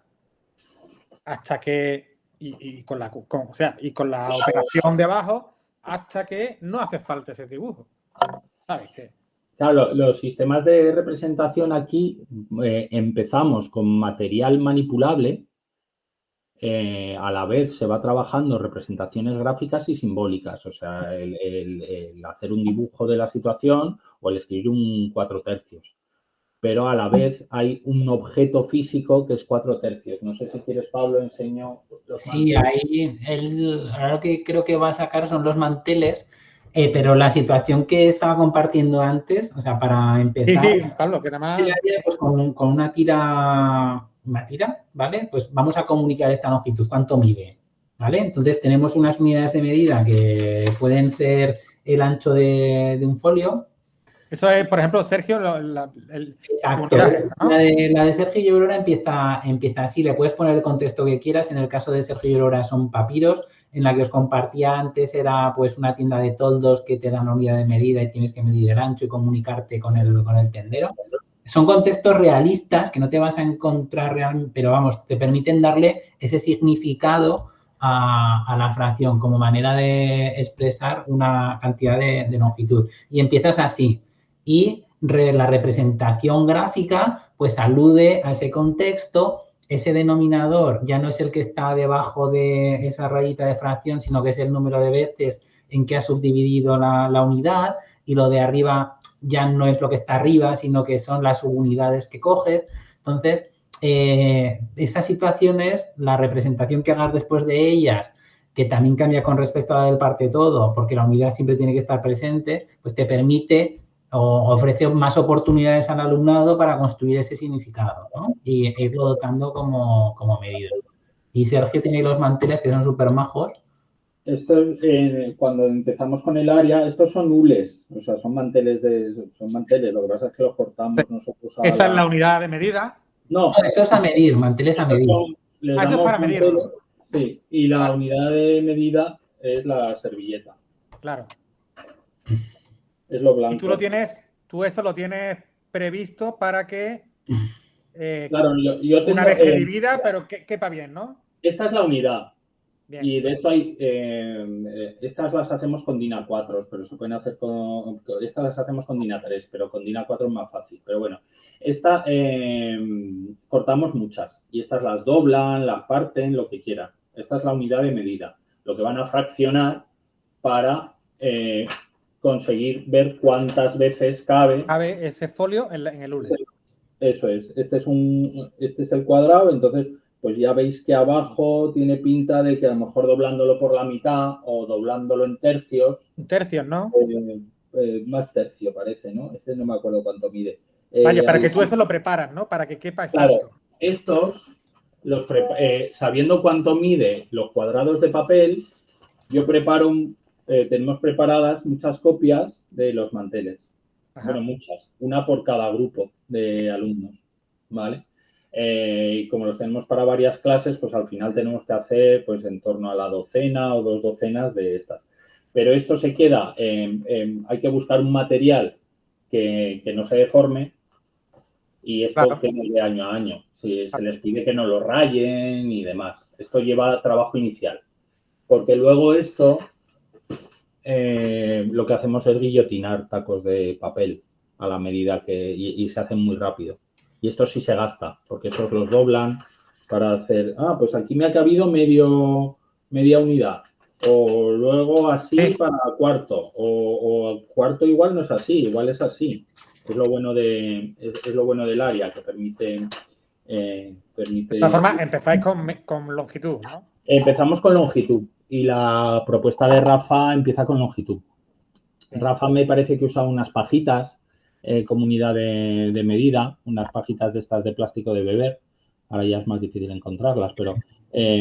hasta que, y con la operación de abajo, hasta que no hace falta ese dibujo. ¿Sabes qué? Claro, los sistemas de representación aquí empezamos con material manipulable, a la vez se va trabajando representaciones gráficas y simbólicas, o sea, el hacer un dibujo de la situación o el escribir un 4/3. Pero a la vez hay un objeto físico que es 4/3. No sé si quieres, Pablo, enseño los Sí, manteles. ahí ahora lo que creo que va a sacar son los manteles, pero la situación que estaba compartiendo antes, o sea, para empezar, Sí, Pablo, que nada más... pues con una tira, ¿vale? Pues vamos a comunicar esta longitud, cuánto mide, ¿vale? Entonces tenemos unas unidades de medida que pueden ser el ancho de un folio. Eso es, por ejemplo, Sergio, Exacto. ¿No? La de Sergio y Aurora empieza así. Le puedes poner el contexto que quieras. En el caso de Sergio y Aurora son papiros. En la que os compartía antes era pues una tienda de toldos que te dan una unidad de medida y tienes que medir el ancho y comunicarte con el tendero. Son contextos realistas que no te vas a encontrar realmente, pero vamos, te permiten darle ese significado a la fracción como manera de expresar una cantidad de longitud. Y empiezas así. Y la representación gráfica pues alude a ese contexto. Ese denominador ya no es el que está debajo de esa rayita de fracción, sino que es el número de veces en que ha subdividido la unidad, y lo de arriba ya no es lo que está arriba, sino que son las subunidades que coges. Entonces, esas situaciones, la representación que hagas después de ellas, que también cambia con respecto a la del parte todo, porque la unidad siempre tiene que estar presente, pues te permite o ofrece más oportunidades al alumnado para construir ese significado, ¿no? Y irlo dotando como medida. Y Sergio tiene los manteles que son súper majos. Estos, cuando empezamos con el área, estos son hules, o sea, son manteles, lo que pasa es que los cortamos nosotros a ¿Esa es la unidad de medida? No, eso es a medir, manteles a medir. Eso es para medirlo. Sí, y la unidad de medida es la servilleta. Claro. Es lo blanco. Y tú eso lo tienes previsto para que claro, yo tengo, una vez que divida, pero que quepa bien, ¿no? Esta es la unidad. Bien. Y de esto hay, estas las hacemos con DIN A4, pero se pueden hacer estas las hacemos con DIN A3, pero con DIN A4 es más fácil. Pero bueno, esta cortamos muchas y estas las doblan, las parten, lo que quieran. Esta es la unidad de medida, lo que van a fraccionar para conseguir ver cuántas veces cabe ese folio en el hule. Eso es. Este es el cuadrado, entonces pues ya veis que abajo tiene pinta de que a lo mejor doblándolo por la mitad o doblándolo en tercios. Tercios, ¿no? Más tercio parece, ¿no? Este no me acuerdo cuánto mide. Vaya, para que tú eso lo preparas, ¿no? Para que quepa exacto. Claro, estos, sabiendo cuánto mide los cuadrados de papel, yo preparo, tenemos preparadas muchas copias de los manteles. Ajá. Bueno, muchas. Una por cada grupo de alumnos, ¿vale? Y como los tenemos para varias clases, pues al final tenemos que hacer pues en torno a la docena o 2 docenas de estas. Pero esto se queda, hay que buscar un material que no se deforme y esto queda de año a año. se les pide que no lo rayen y demás. Esto lleva trabajo inicial. Porque luego esto, lo que hacemos es guillotinar tacos de papel a la medida y se hacen muy rápido. Y esto sí se gasta, porque estos los doblan para hacer, pues aquí me ha cabido media unidad. O luego así para cuarto. O cuarto igual no es así, igual es así. Es lo bueno del área, que permite... De todas formas, empezáis con longitud, ¿no? Empezamos con longitud y la propuesta de Rafa empieza con longitud. Rafa me parece que usa unas pajitas como unidad de medida, unas pajitas de estas de plástico de beber. Ahora ya es más difícil encontrarlas, pero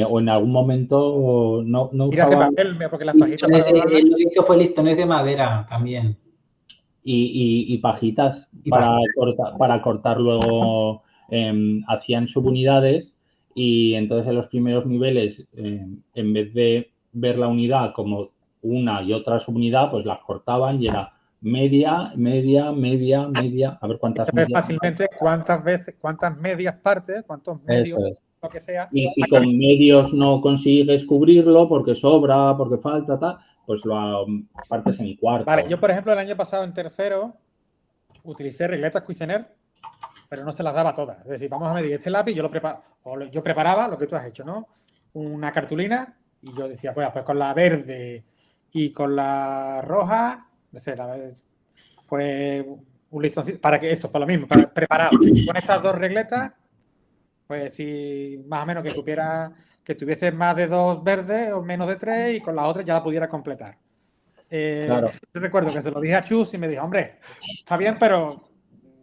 o en algún momento no usaba... de papel, porque las pajitas lo que hizo fue listones de madera también. Y pajitas para cortar luego, hacían subunidades y entonces en los primeros niveles, en vez de ver la unidad como una y otra subunidad, pues las cortaban y era media, media, media, media, a ver cuántas medias. Fácilmente cuántas medias partes, cuántos medios, lo que sea. Y si con medios no consigues cubrirlo porque sobra, porque falta, tal, pues lo partes en cuarto. Vale, yo por ejemplo el año pasado en tercero utilicé regletas Cuisener, pero no se las daba todas. Es decir, vamos a medir este lápiz, yo preparaba lo que tú has hecho, ¿no? Una cartulina y yo decía, pues con la verde y con la roja, no sé, pues un listoncito, para que eso, para lo mismo, para preparar. Y con estas dos regletas, pues si más o menos que tuviese más de 2 verdes o menos de 3 y con las otras ya la pudiera completar. Claro. Yo recuerdo que se lo dije a Chus y me dijo, hombre, está bien, pero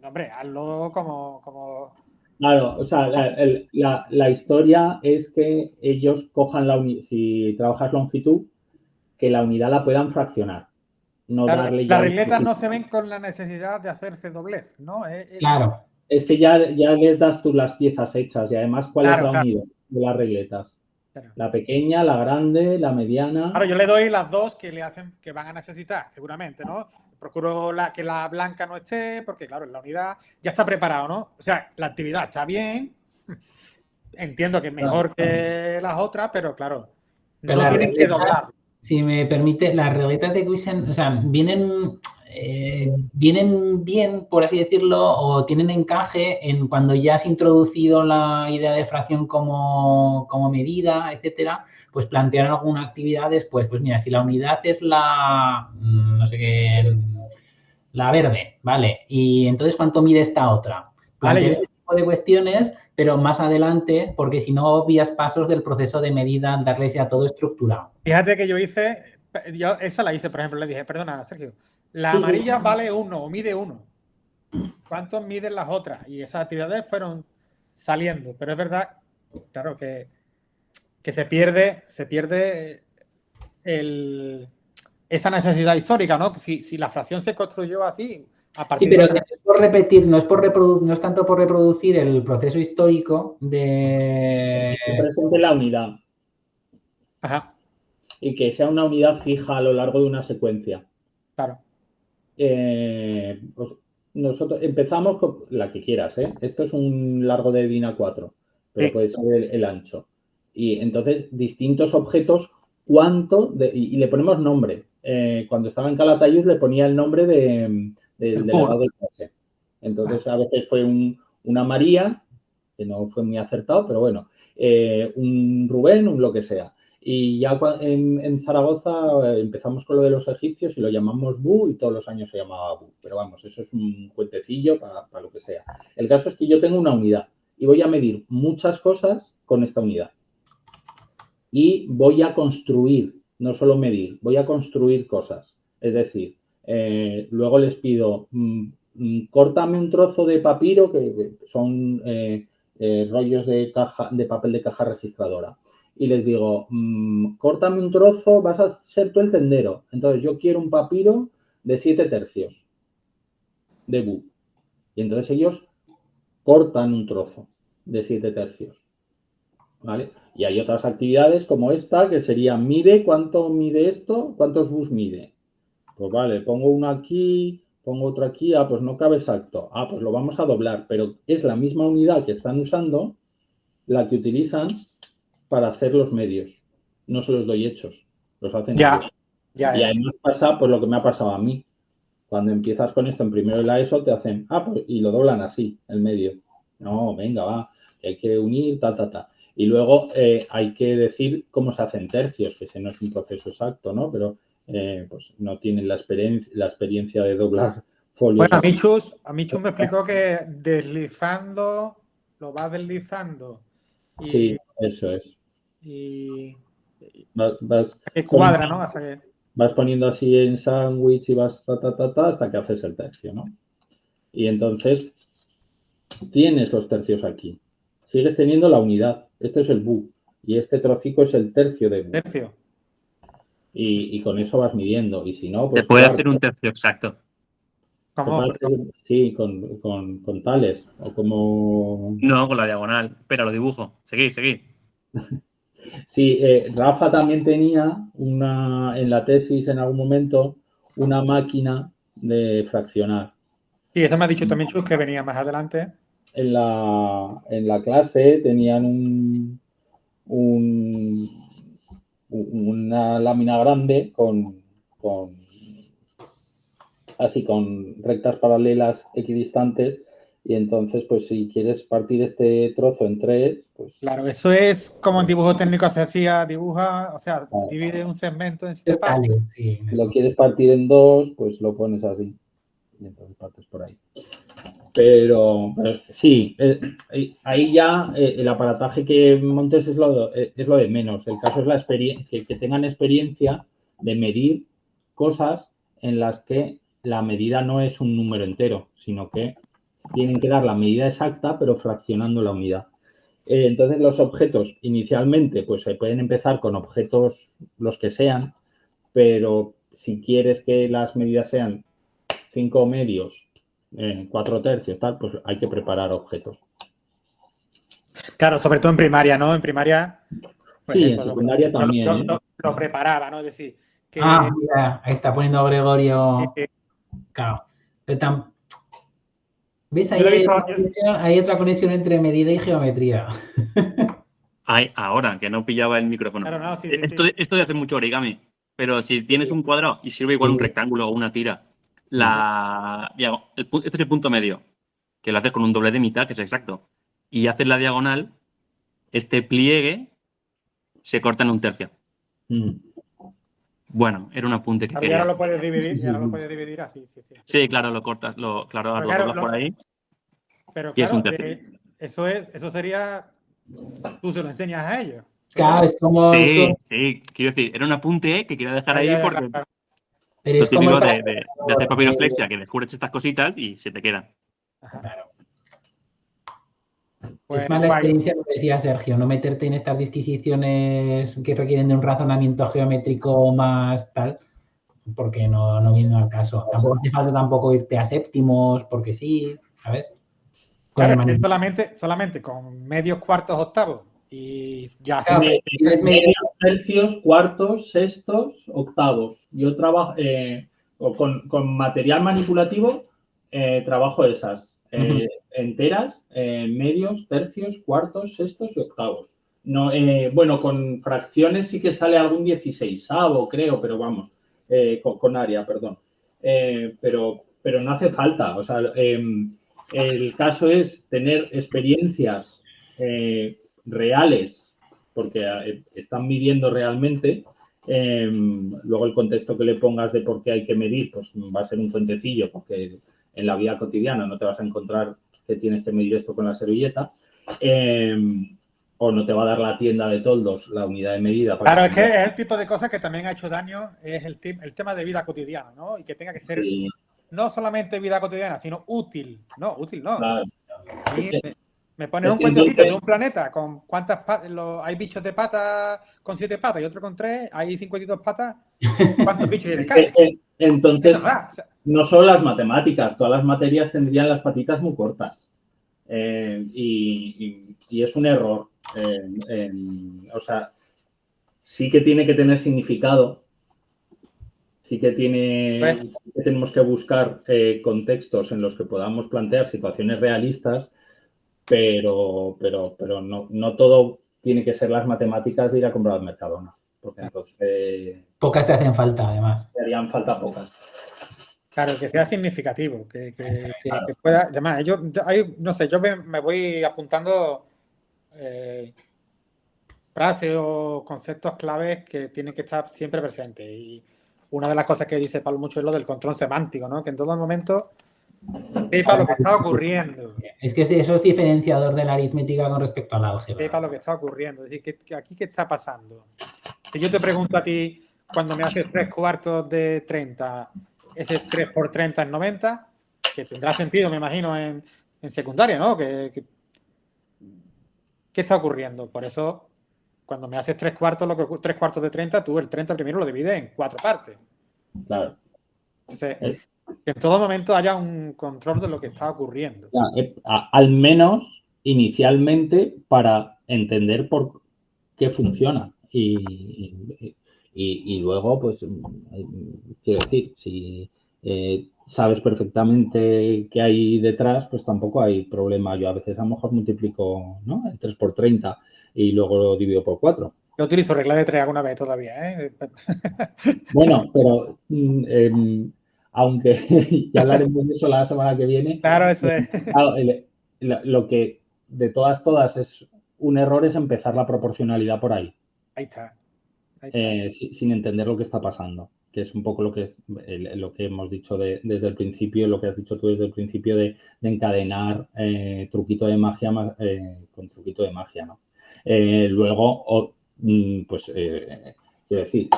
hombre, hazlo como... Claro, o sea, la historia es que ellos cojan si trabajas longitud, que la unidad la puedan fraccionar. No claro, darle las regletas no se ven con la necesidad de hacerse doblez, ¿no? Claro. Es que ya les das tú las piezas hechas y además cuál es la unidad de las regletas. Claro. La pequeña, la grande, la mediana. Claro, yo le doy las dos que van a necesitar, seguramente, ¿no? Procuro que la blanca no esté, porque claro, en la unidad ya está preparado, ¿no? O sea, la actividad está bien. Entiendo que es mejor que las otras, pero claro, no tienen que doblar. Si me permite, las regletas de Cuisen, o sea, vienen bien, por así decirlo, o tienen encaje en cuando ya has introducido la idea de fracción como medida, etcétera, pues plantear alguna actividad después. Pues mira, si la unidad es la verde, ¿vale? Y entonces, ¿cuánto mide esta otra? Plantear este tipo de cuestiones, pero más adelante, porque si no obvias pasos del proceso de medida, darles ya todo estructurado. Fíjate que yo esa la hice, por ejemplo, le dije, perdona, Sergio, la amarilla vale 1 o mide 1. ¿Cuántos miden las otras? Y esas actividades fueron saliendo, pero es verdad, claro, que se pierde esa necesidad histórica, ¿no? Si la fracción se construyó así, a partir pero no es por repetir, no es tanto por reproducir el proceso histórico de... Que presente la unidad. Ajá. Y que sea una unidad fija a lo largo de una secuencia. Claro. Pues nosotros empezamos con la que quieras, ¿eh? Esto es un largo de DIN A4, pero puede ser el ancho. Y entonces, distintos objetos, y le ponemos nombre. Cuando estaba en Calatayud le ponía el nombre del delegado de clase. Entonces, a veces fue una María, que no fue muy acertado, pero bueno, un Rubén, lo que sea. Y ya en Zaragoza empezamos con lo de los egipcios y lo llamamos Bu y todos los años se llamaba Bu. Pero vamos, eso es un cuentecillo para lo que sea. El caso es que yo tengo una unidad y voy a medir muchas cosas con esta unidad. Y voy a construir, no solo medir, voy a construir cosas. Es decir, luego les pido, córtame un trozo de papiro, que son rollos de papel de caja registradora. Y les digo, córtame un trozo, vas a ser tú el tendero. Entonces, yo quiero un papiro de 7 tercios de Bu. Y entonces ellos cortan un trozo de 7 tercios. ¿Vale? Y hay otras actividades como esta, que sería, mide, ¿cuánto mide esto? ¿Cuántos Bus mide? Pues vale, pongo uno aquí, pongo otro aquí, pues no cabe exacto. Pues lo vamos a doblar, pero es la misma unidad que están usando la que utilizan para hacer los medios. No se los doy hechos, los hacen ellos. Y ahí nos pasa pues lo que me ha pasado a mí. Cuando empiezas con esto en primero de la ESO, te hacen, pues, y lo doblan así, el medio. No, venga, va, hay que unir, Y luego hay que decir cómo se hacen tercios, que ese no es un proceso exacto, ¿no? Pero pues no tienen la experiencia de doblar folios. Bueno, a Michus me explicó que deslizando, lo vas deslizando. Sí, eso es. Y que cuadra, ¿no? Hasta que... Vas poniendo así en sándwich y vas hasta que haces el tercio, ¿no? Y entonces tienes los tercios aquí. Sigues teniendo la unidad. Este es el bu. Y este trocico es el tercio de bu. Tercio. Y con eso vas midiendo. Y si no, pues... Se puede hacer un tercio exacto. ¿Cómo? Sí, con tales. O como... No, con la diagonal. Espera, lo dibujo. Seguid. Sí, Rafa también tenía en la tesis en algún momento una máquina de fraccionar. Sí, eso me ha dicho también Chus, que venía más adelante. En la clase tenían una lámina grande con rectas paralelas equidistantes, y entonces, pues si quieres partir este trozo en 3, pues... Claro, eso es como en dibujo técnico se hacía, dibuja, o sea, divide un segmento en 7 partes. Si lo quieres partir en 2, pues lo pones así. Y entonces partes por ahí. Pero sí, ahí ya el aparataje que montes es lo de menos. El caso es la experiencia, que tengan experiencia de medir cosas en las que la medida no es un número entero, sino que tienen que dar la medida exacta, pero fraccionando la unidad. Entonces, los objetos inicialmente, pues se pueden empezar con objetos los que sean, pero si quieres que las medidas sean 5 medios, 4 tercios, tal, pues hay que preparar objetos. Claro, sobre todo en primaria, ¿no? En primaria... Pues sí, en secundaria también. Lo preparaba, ¿no? Es decir, que... mira, ahí está poniendo Gregorio. Claro. ¿Ves? Ahí hay otra conexión entre medida y geometría. Ahora, que no pillaba el micrófono. Claro, no, sí, esto de hacer mucho origami. Pero si tienes un cuadrado y sirve igual un rectángulo o una tira, este es el punto medio, que lo haces con un doble de mitad, que es exacto. Y haces la diagonal, este pliegue se corta en un tercio. Bueno, era un apunte que quería. Y ahora lo puedes dividir, así. Sí, claro, lo cortas, lo doblas por ahí. Pero y claro, es un eso sería... Tú se lo enseñas a ellos. Claro, es como... Sí, quiero decir, era un apunte que quería dejar ahí porque... Pero lo es como típico de hacer papiroflexia, que descubres estas cositas y se te quedan. Claro. Pues, es más la experiencia, lo que decía Sergio, no meterte en estas disquisiciones que requieren de un razonamiento geométrico más tal, porque no viene al caso. Tampoco hace falta tampoco irte a séptimos, porque sí, ¿sabes? Claro, es que solamente con medios, cuartos, octavos y ya... Claro, medios, tercios, cuartos, sextos, octavos. Yo trabajo con material manipulativo, trabajo esas. Enteras, medios, tercios, cuartos, sextos y octavos. No, bueno, con fracciones sí que sale algún 16avo, creo, pero vamos, con área, perdón. Pero no hace falta. O sea, el caso es tener experiencias reales, porque están midiendo realmente. Luego el contexto que le pongas de por qué hay que medir, pues va a ser un fuentecillo, porque en la vida cotidiana no te vas a encontrar que tienes que medir esto con la servilleta, o no te va a dar la tienda de toldos la unidad de medida. Claro, es que es el tipo de cosas que también ha hecho daño, es el tema de vida cotidiana, ¿no? Y que tenga que ser no solamente vida cotidiana, sino útil. No, útil no. Claro. Me pones un cuentecito de un planeta con cuántas patas, hay bichos de patas con 7 patas y otro con 3, hay 52 patas, ¿cuántos bichos tienes? Entonces, no solo las matemáticas, todas las materias tendrían las patitas muy cortas. Y es un error. O sea, sí que tiene que tener significado. sí que tenemos que buscar contextos en los que podamos plantear situaciones realistas, pero no todo tiene que ser las matemáticas de ir a comprar al Mercadona, porque entonces Pocas te hacen falta, además. te harían falta pocas. Claro, que sea significativo, que pueda. Además, no sé, yo me voy apuntando frases o conceptos claves que tienen que estar siempre presentes. Y una de las cosas que dice Pablo mucho es lo del control semántico, ¿no? Que en todo momento sepa lo que está ocurriendo. Es que eso es diferenciador de la aritmética con respecto al álgebra. Sepa lo que está ocurriendo. Es decir, que aquí qué está pasando. Si yo te pregunto a ti, cuando me haces 3/4 de 30, ese 3 por 30 es 90, que tendrá sentido, me imagino, en secundaria, ¿no? ¿Qué está ocurriendo? Por eso, cuando me haces 3/4 de 30, tú el 30 primero lo divides en 4 partes. Claro. Entonces, que en todo momento haya un control de lo que está ocurriendo. Al menos inicialmente para entender por qué funciona. Y luego, pues, quiero decir, si sabes perfectamente qué hay detrás, pues tampoco hay problema. Yo a veces a lo mejor multiplico, ¿no?, el 3 por 30 y luego lo divido por 4. Yo utilizo regla de 3 alguna vez todavía, ¿eh? Bueno, pero aunque ya hablaremos de eso la semana que viene. Claro, eso es. Lo que de todas es un error es empezar la proporcionalidad por ahí. Ahí está. Sin entender lo que está pasando, que es un poco lo que hemos dicho desde el principio, lo que has dicho tú desde el principio de encadenar truquito de magia con truquito de magia, ¿no? Luego, pues, quiero decir,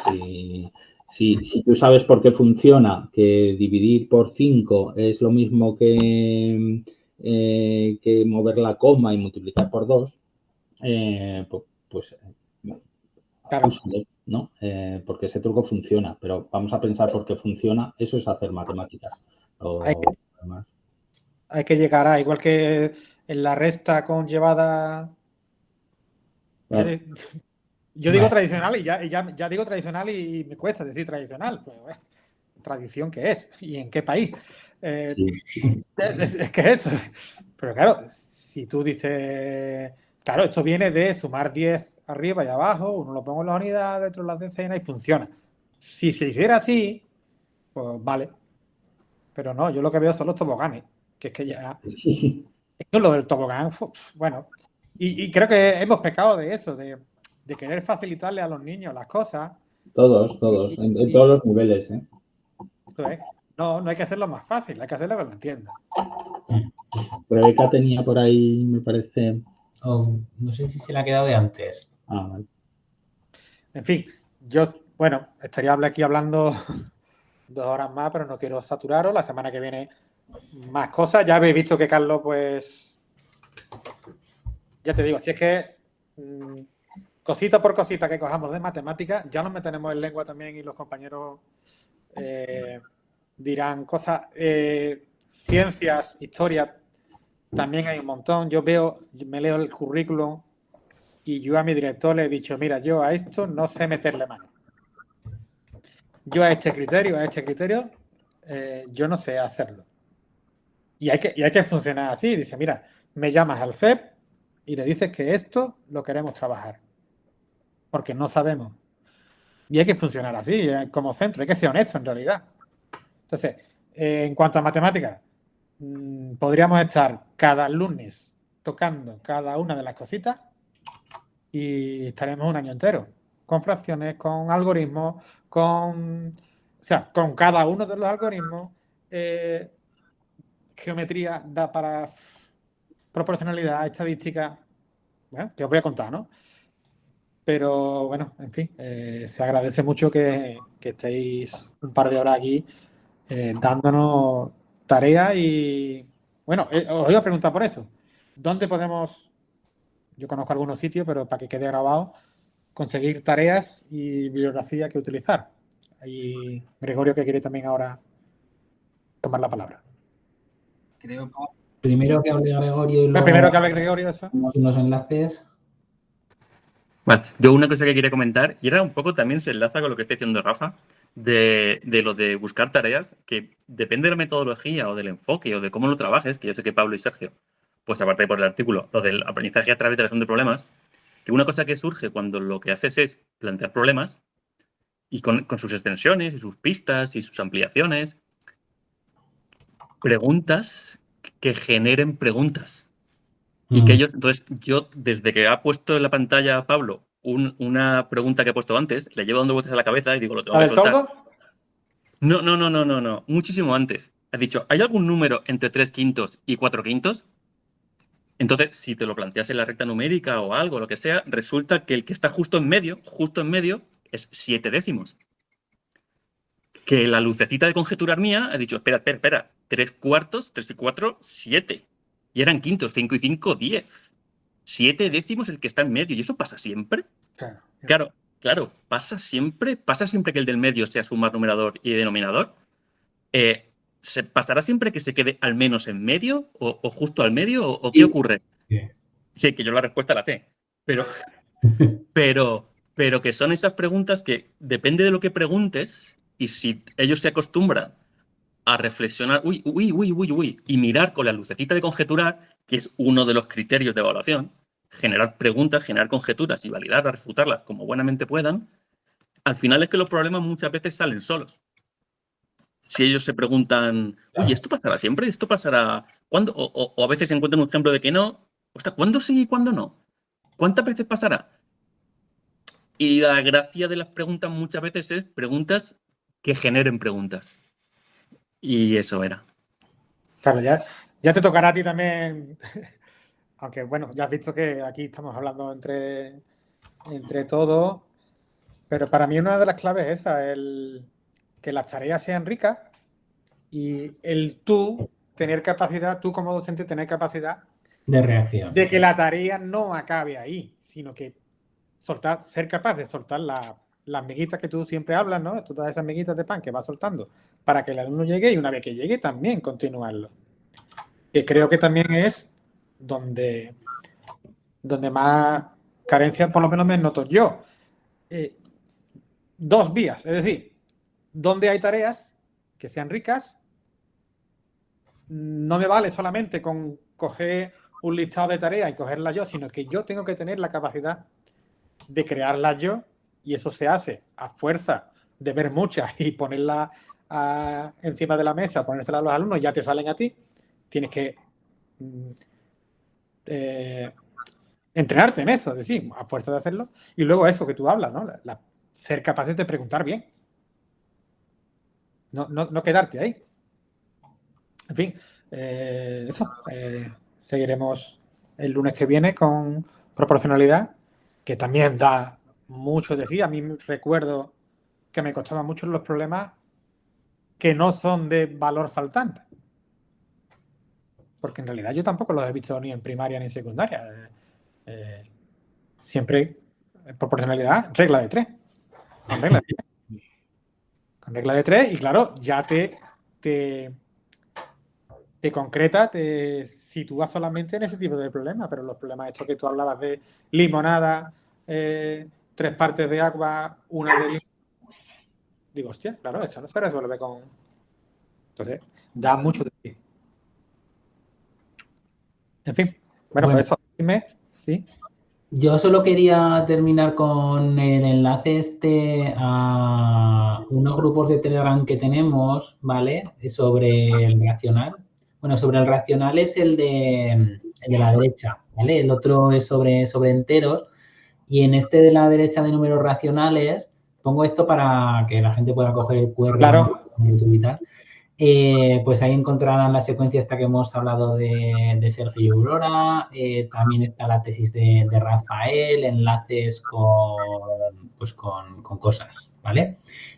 si tú sabes por qué funciona, que dividir por 5 es lo mismo que mover la coma y multiplicar por 2, pues claro, ¿no? Porque ese truco funciona, pero vamos a pensar por qué funciona. Eso es hacer matemáticas. Hay que llegar a, igual que en la resta conllevada. Claro. Yo digo tradicional y ya digo tradicional y me cuesta decir tradicional. Pues, bueno, ¿tradición qué es? ¿Y en qué país? Sí. Es que eso. Pero claro, si tú dices, claro, esto viene de sumar 10 arriba y abajo, uno lo pongo en las unidades, otro en las decenas y funciona. Si se hiciera así, pues vale. Pero no, yo lo que veo son los toboganes, que es que ya... Esto lo del tobogán, bueno, y creo que hemos pecado de eso, de querer facilitarle a los niños las cosas. Todos, en todos los niveles, ¿eh? Esto es. No hay que hacerlo más fácil, hay que hacerlo que lo entienda. Rebeca tenía por ahí, me parece... no sé si se le ha quedado de antes. Vale. En fin, yo, bueno, estaría aquí hablando 2 horas más, pero no quiero saturaros. La semana que viene más cosas. Ya habéis visto que Carlos, pues, ya te digo, si es que cosita por cosita que cojamos de matemáticas, ya nos meteremos en lengua también y los compañeros dirán cosas. Ciencias, historia, también hay un montón. Me leo el currículum y yo a mi director le he dicho, mira, yo a esto no sé meterle mano. Yo a este criterio, yo no sé hacerlo. Y hay que funcionar así. Dice, mira, me llamas al CEP y le dices que esto lo queremos trabajar. Porque no sabemos. Y hay que funcionar así, como centro. Hay que ser honesto, en realidad. Entonces, en cuanto a matemáticas, podríamos estar cada lunes tocando cada una de las cositas y estaremos un año entero. Con fracciones, con algoritmos, con cada uno de los algoritmos, geometría da para proporcionalidad, estadística, bueno, que os voy a contar, ¿no? Pero bueno, en fin, se agradece mucho que estéis un par de horas aquí dándonos tareas y bueno, os iba a preguntar por eso. ¿Dónde podemos, yo conozco algunos sitios, pero para que quede grabado, conseguir tareas y bibliografía que utilizar? Hay Gregorio que quiere también ahora tomar la palabra. Creo que primero que hable Gregorio y luego primero que hable Gregorio, eso. unos enlaces. Vale, yo una cosa que quería comentar, y era un poco también se enlaza con lo que está diciendo Rafa, de lo de buscar tareas, que depende de la metodología o del enfoque o de cómo lo trabajes, que yo sé que Pablo y Sergio, pues aparte por el artículo, lo del aprendizaje a través de la resolución de problemas, que una cosa que surge cuando lo que haces es plantear problemas y con sus extensiones y sus pistas y sus ampliaciones, preguntas que generen preguntas. Y que ellos, entonces, yo desde que ha puesto en la pantalla Pablo una pregunta que he puesto antes, le llevo dando vueltas a la cabeza y digo, lo tengo ¿La que del soltar. toldo? No, muchísimo antes. Has dicho, ¿hay algún número entre 3 quintos y 4 quintos? Entonces, si te lo planteas en la recta numérica o algo, lo que sea, resulta que el que está justo en medio, es 7 décimos. Que la lucecita de conjeturar mía ha dicho, espera, 3 cuartos, 3 y 4, 7. Y eran quintos, 5 y 5, 10. 7 décimos el que está en medio. ¿Y eso pasa siempre? Claro, pasa siempre que el del medio sea sumar numerador y denominador. ¿Se pasará siempre que se quede al menos en medio o justo al medio o qué ocurre? Sí, que yo la respuesta la sé. Pero que son esas preguntas que depende de lo que preguntes y si ellos se acostumbran a reflexionar, y mirar con la lucecita de conjeturar, que es uno de los criterios de evaluación, generar preguntas, generar conjeturas y validarlas, refutarlas como buenamente puedan, al final es que los problemas muchas veces salen solos. Si ellos se preguntan, ¿esto pasará siempre? ¿Esto pasará cuándo? O a veces se encuentran un ejemplo de que no. Ostras, ¿cuándo sí y cuándo no? ¿Cuántas veces pasará? Y la gracia de las preguntas muchas veces es preguntas que generen preguntas. Y eso era. Claro, ya te tocará a ti también. Aunque bueno, ya has visto que aquí estamos hablando entre todos. Pero para mí una de las claves es esa, que las tareas sean ricas y tú tener capacidad, tú como docente tener capacidad de reacción. De que la tarea no acabe ahí, sino que ser capaz de soltar las miguitas que tú siempre hablas, ¿no? Todas esas miguitas de pan que vas soltando para que el alumno llegue y una vez que llegue también continuarlo. Que creo que también es donde más carencia, por lo menos me noto yo. 2 vías, es decir, donde hay tareas que sean ricas, no me vale solamente con coger un listado de tareas y cogerlas yo, sino que yo tengo que tener la capacidad de crearlas yo y eso se hace a fuerza de ver muchas y ponerlas encima de la mesa, ponérselas a los alumnos, ya te salen a ti. Tienes que entrenarte en eso, es decir, a fuerza de hacerlo. Y luego eso que tú hablas, ¿no? Ser capaces de preguntar bien. No quedarte ahí. En fin, seguiremos el lunes que viene con proporcionalidad, que también da mucho de sí. A mí recuerdo que me costaban mucho los problemas que no son de valor faltante. Porque en realidad yo tampoco los he visto ni en primaria ni en secundaria. Siempre proporcionalidad, regla de 3. Con regla de 3 y claro, ya te concreta, te sitúas solamente en ese tipo de problemas, pero los problemas estos que tú hablabas de limonada, 3 partes de agua, una de limón. Digo, hostia, claro, esto no se resuelve con... Entonces, da mucho de ti. En fin, bueno, pues eso, sí. Yo solo quería terminar con el enlace a unos grupos de Telegram que tenemos, ¿vale? Sobre el racional. Bueno, sobre el racional es el de la derecha, ¿vale? El otro es sobre enteros. Y en este de la derecha de números racionales, pongo esto para que la gente pueda coger el QR. Claro. Y tal. Pues ahí encontrarán la secuencia esta que hemos hablado de Sergio y Aurora, también está la tesis de Rafael, enlaces con cosas, ¿vale?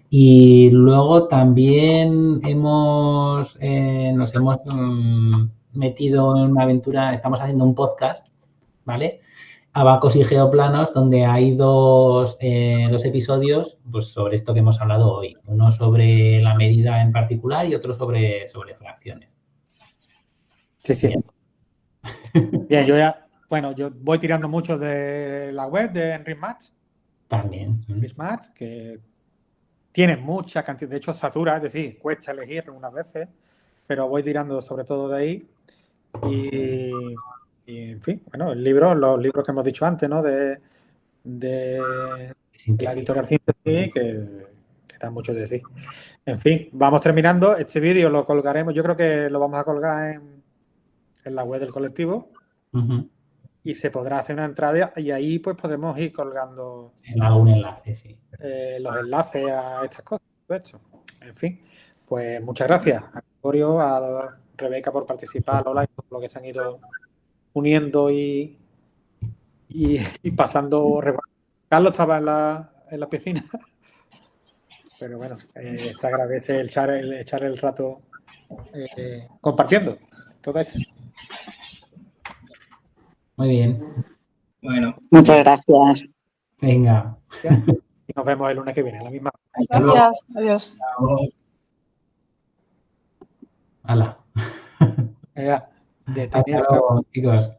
Y luego también nos hemos metido en una aventura, estamos haciendo un podcast, ¿vale? Abacos y geoplanos, donde hay dos episodios pues, sobre esto que hemos hablado hoy. Uno sobre la medida en particular y otro sobre fracciones. Sí. Bien, yo ya bueno, yo voy tirando mucho de la web de Enrich También. Match, que tiene mucha cantidad, de hecho satura, es decir, cuesta elegir unas veces, pero voy tirando sobre todo de ahí. Y en fin, bueno, los libros que hemos dicho antes, ¿no? De la editorial Síntesis, que dan mucho de decir. En fin, vamos terminando. Este vídeo lo colgaremos, yo creo que lo vamos a colgar en la web del colectivo. Y se podrá hacer una entrada y ahí pues podemos ir colgando algún enlace, sí. Los enlaces a estas cosas. De hecho. En fin, pues muchas gracias a Gregorio, a Rebeca por participar, a Lola y por lo que se han ido uniendo y pasando. Carlos estaba en la piscina, pero bueno, se agradece el echar el rato compartiendo todo esto. Muy bien. Bueno, muchas gracias. Venga. Y nos vemos el lunes que viene, la misma. Gracias, adiós. Hala. De Hasta luego, chicos.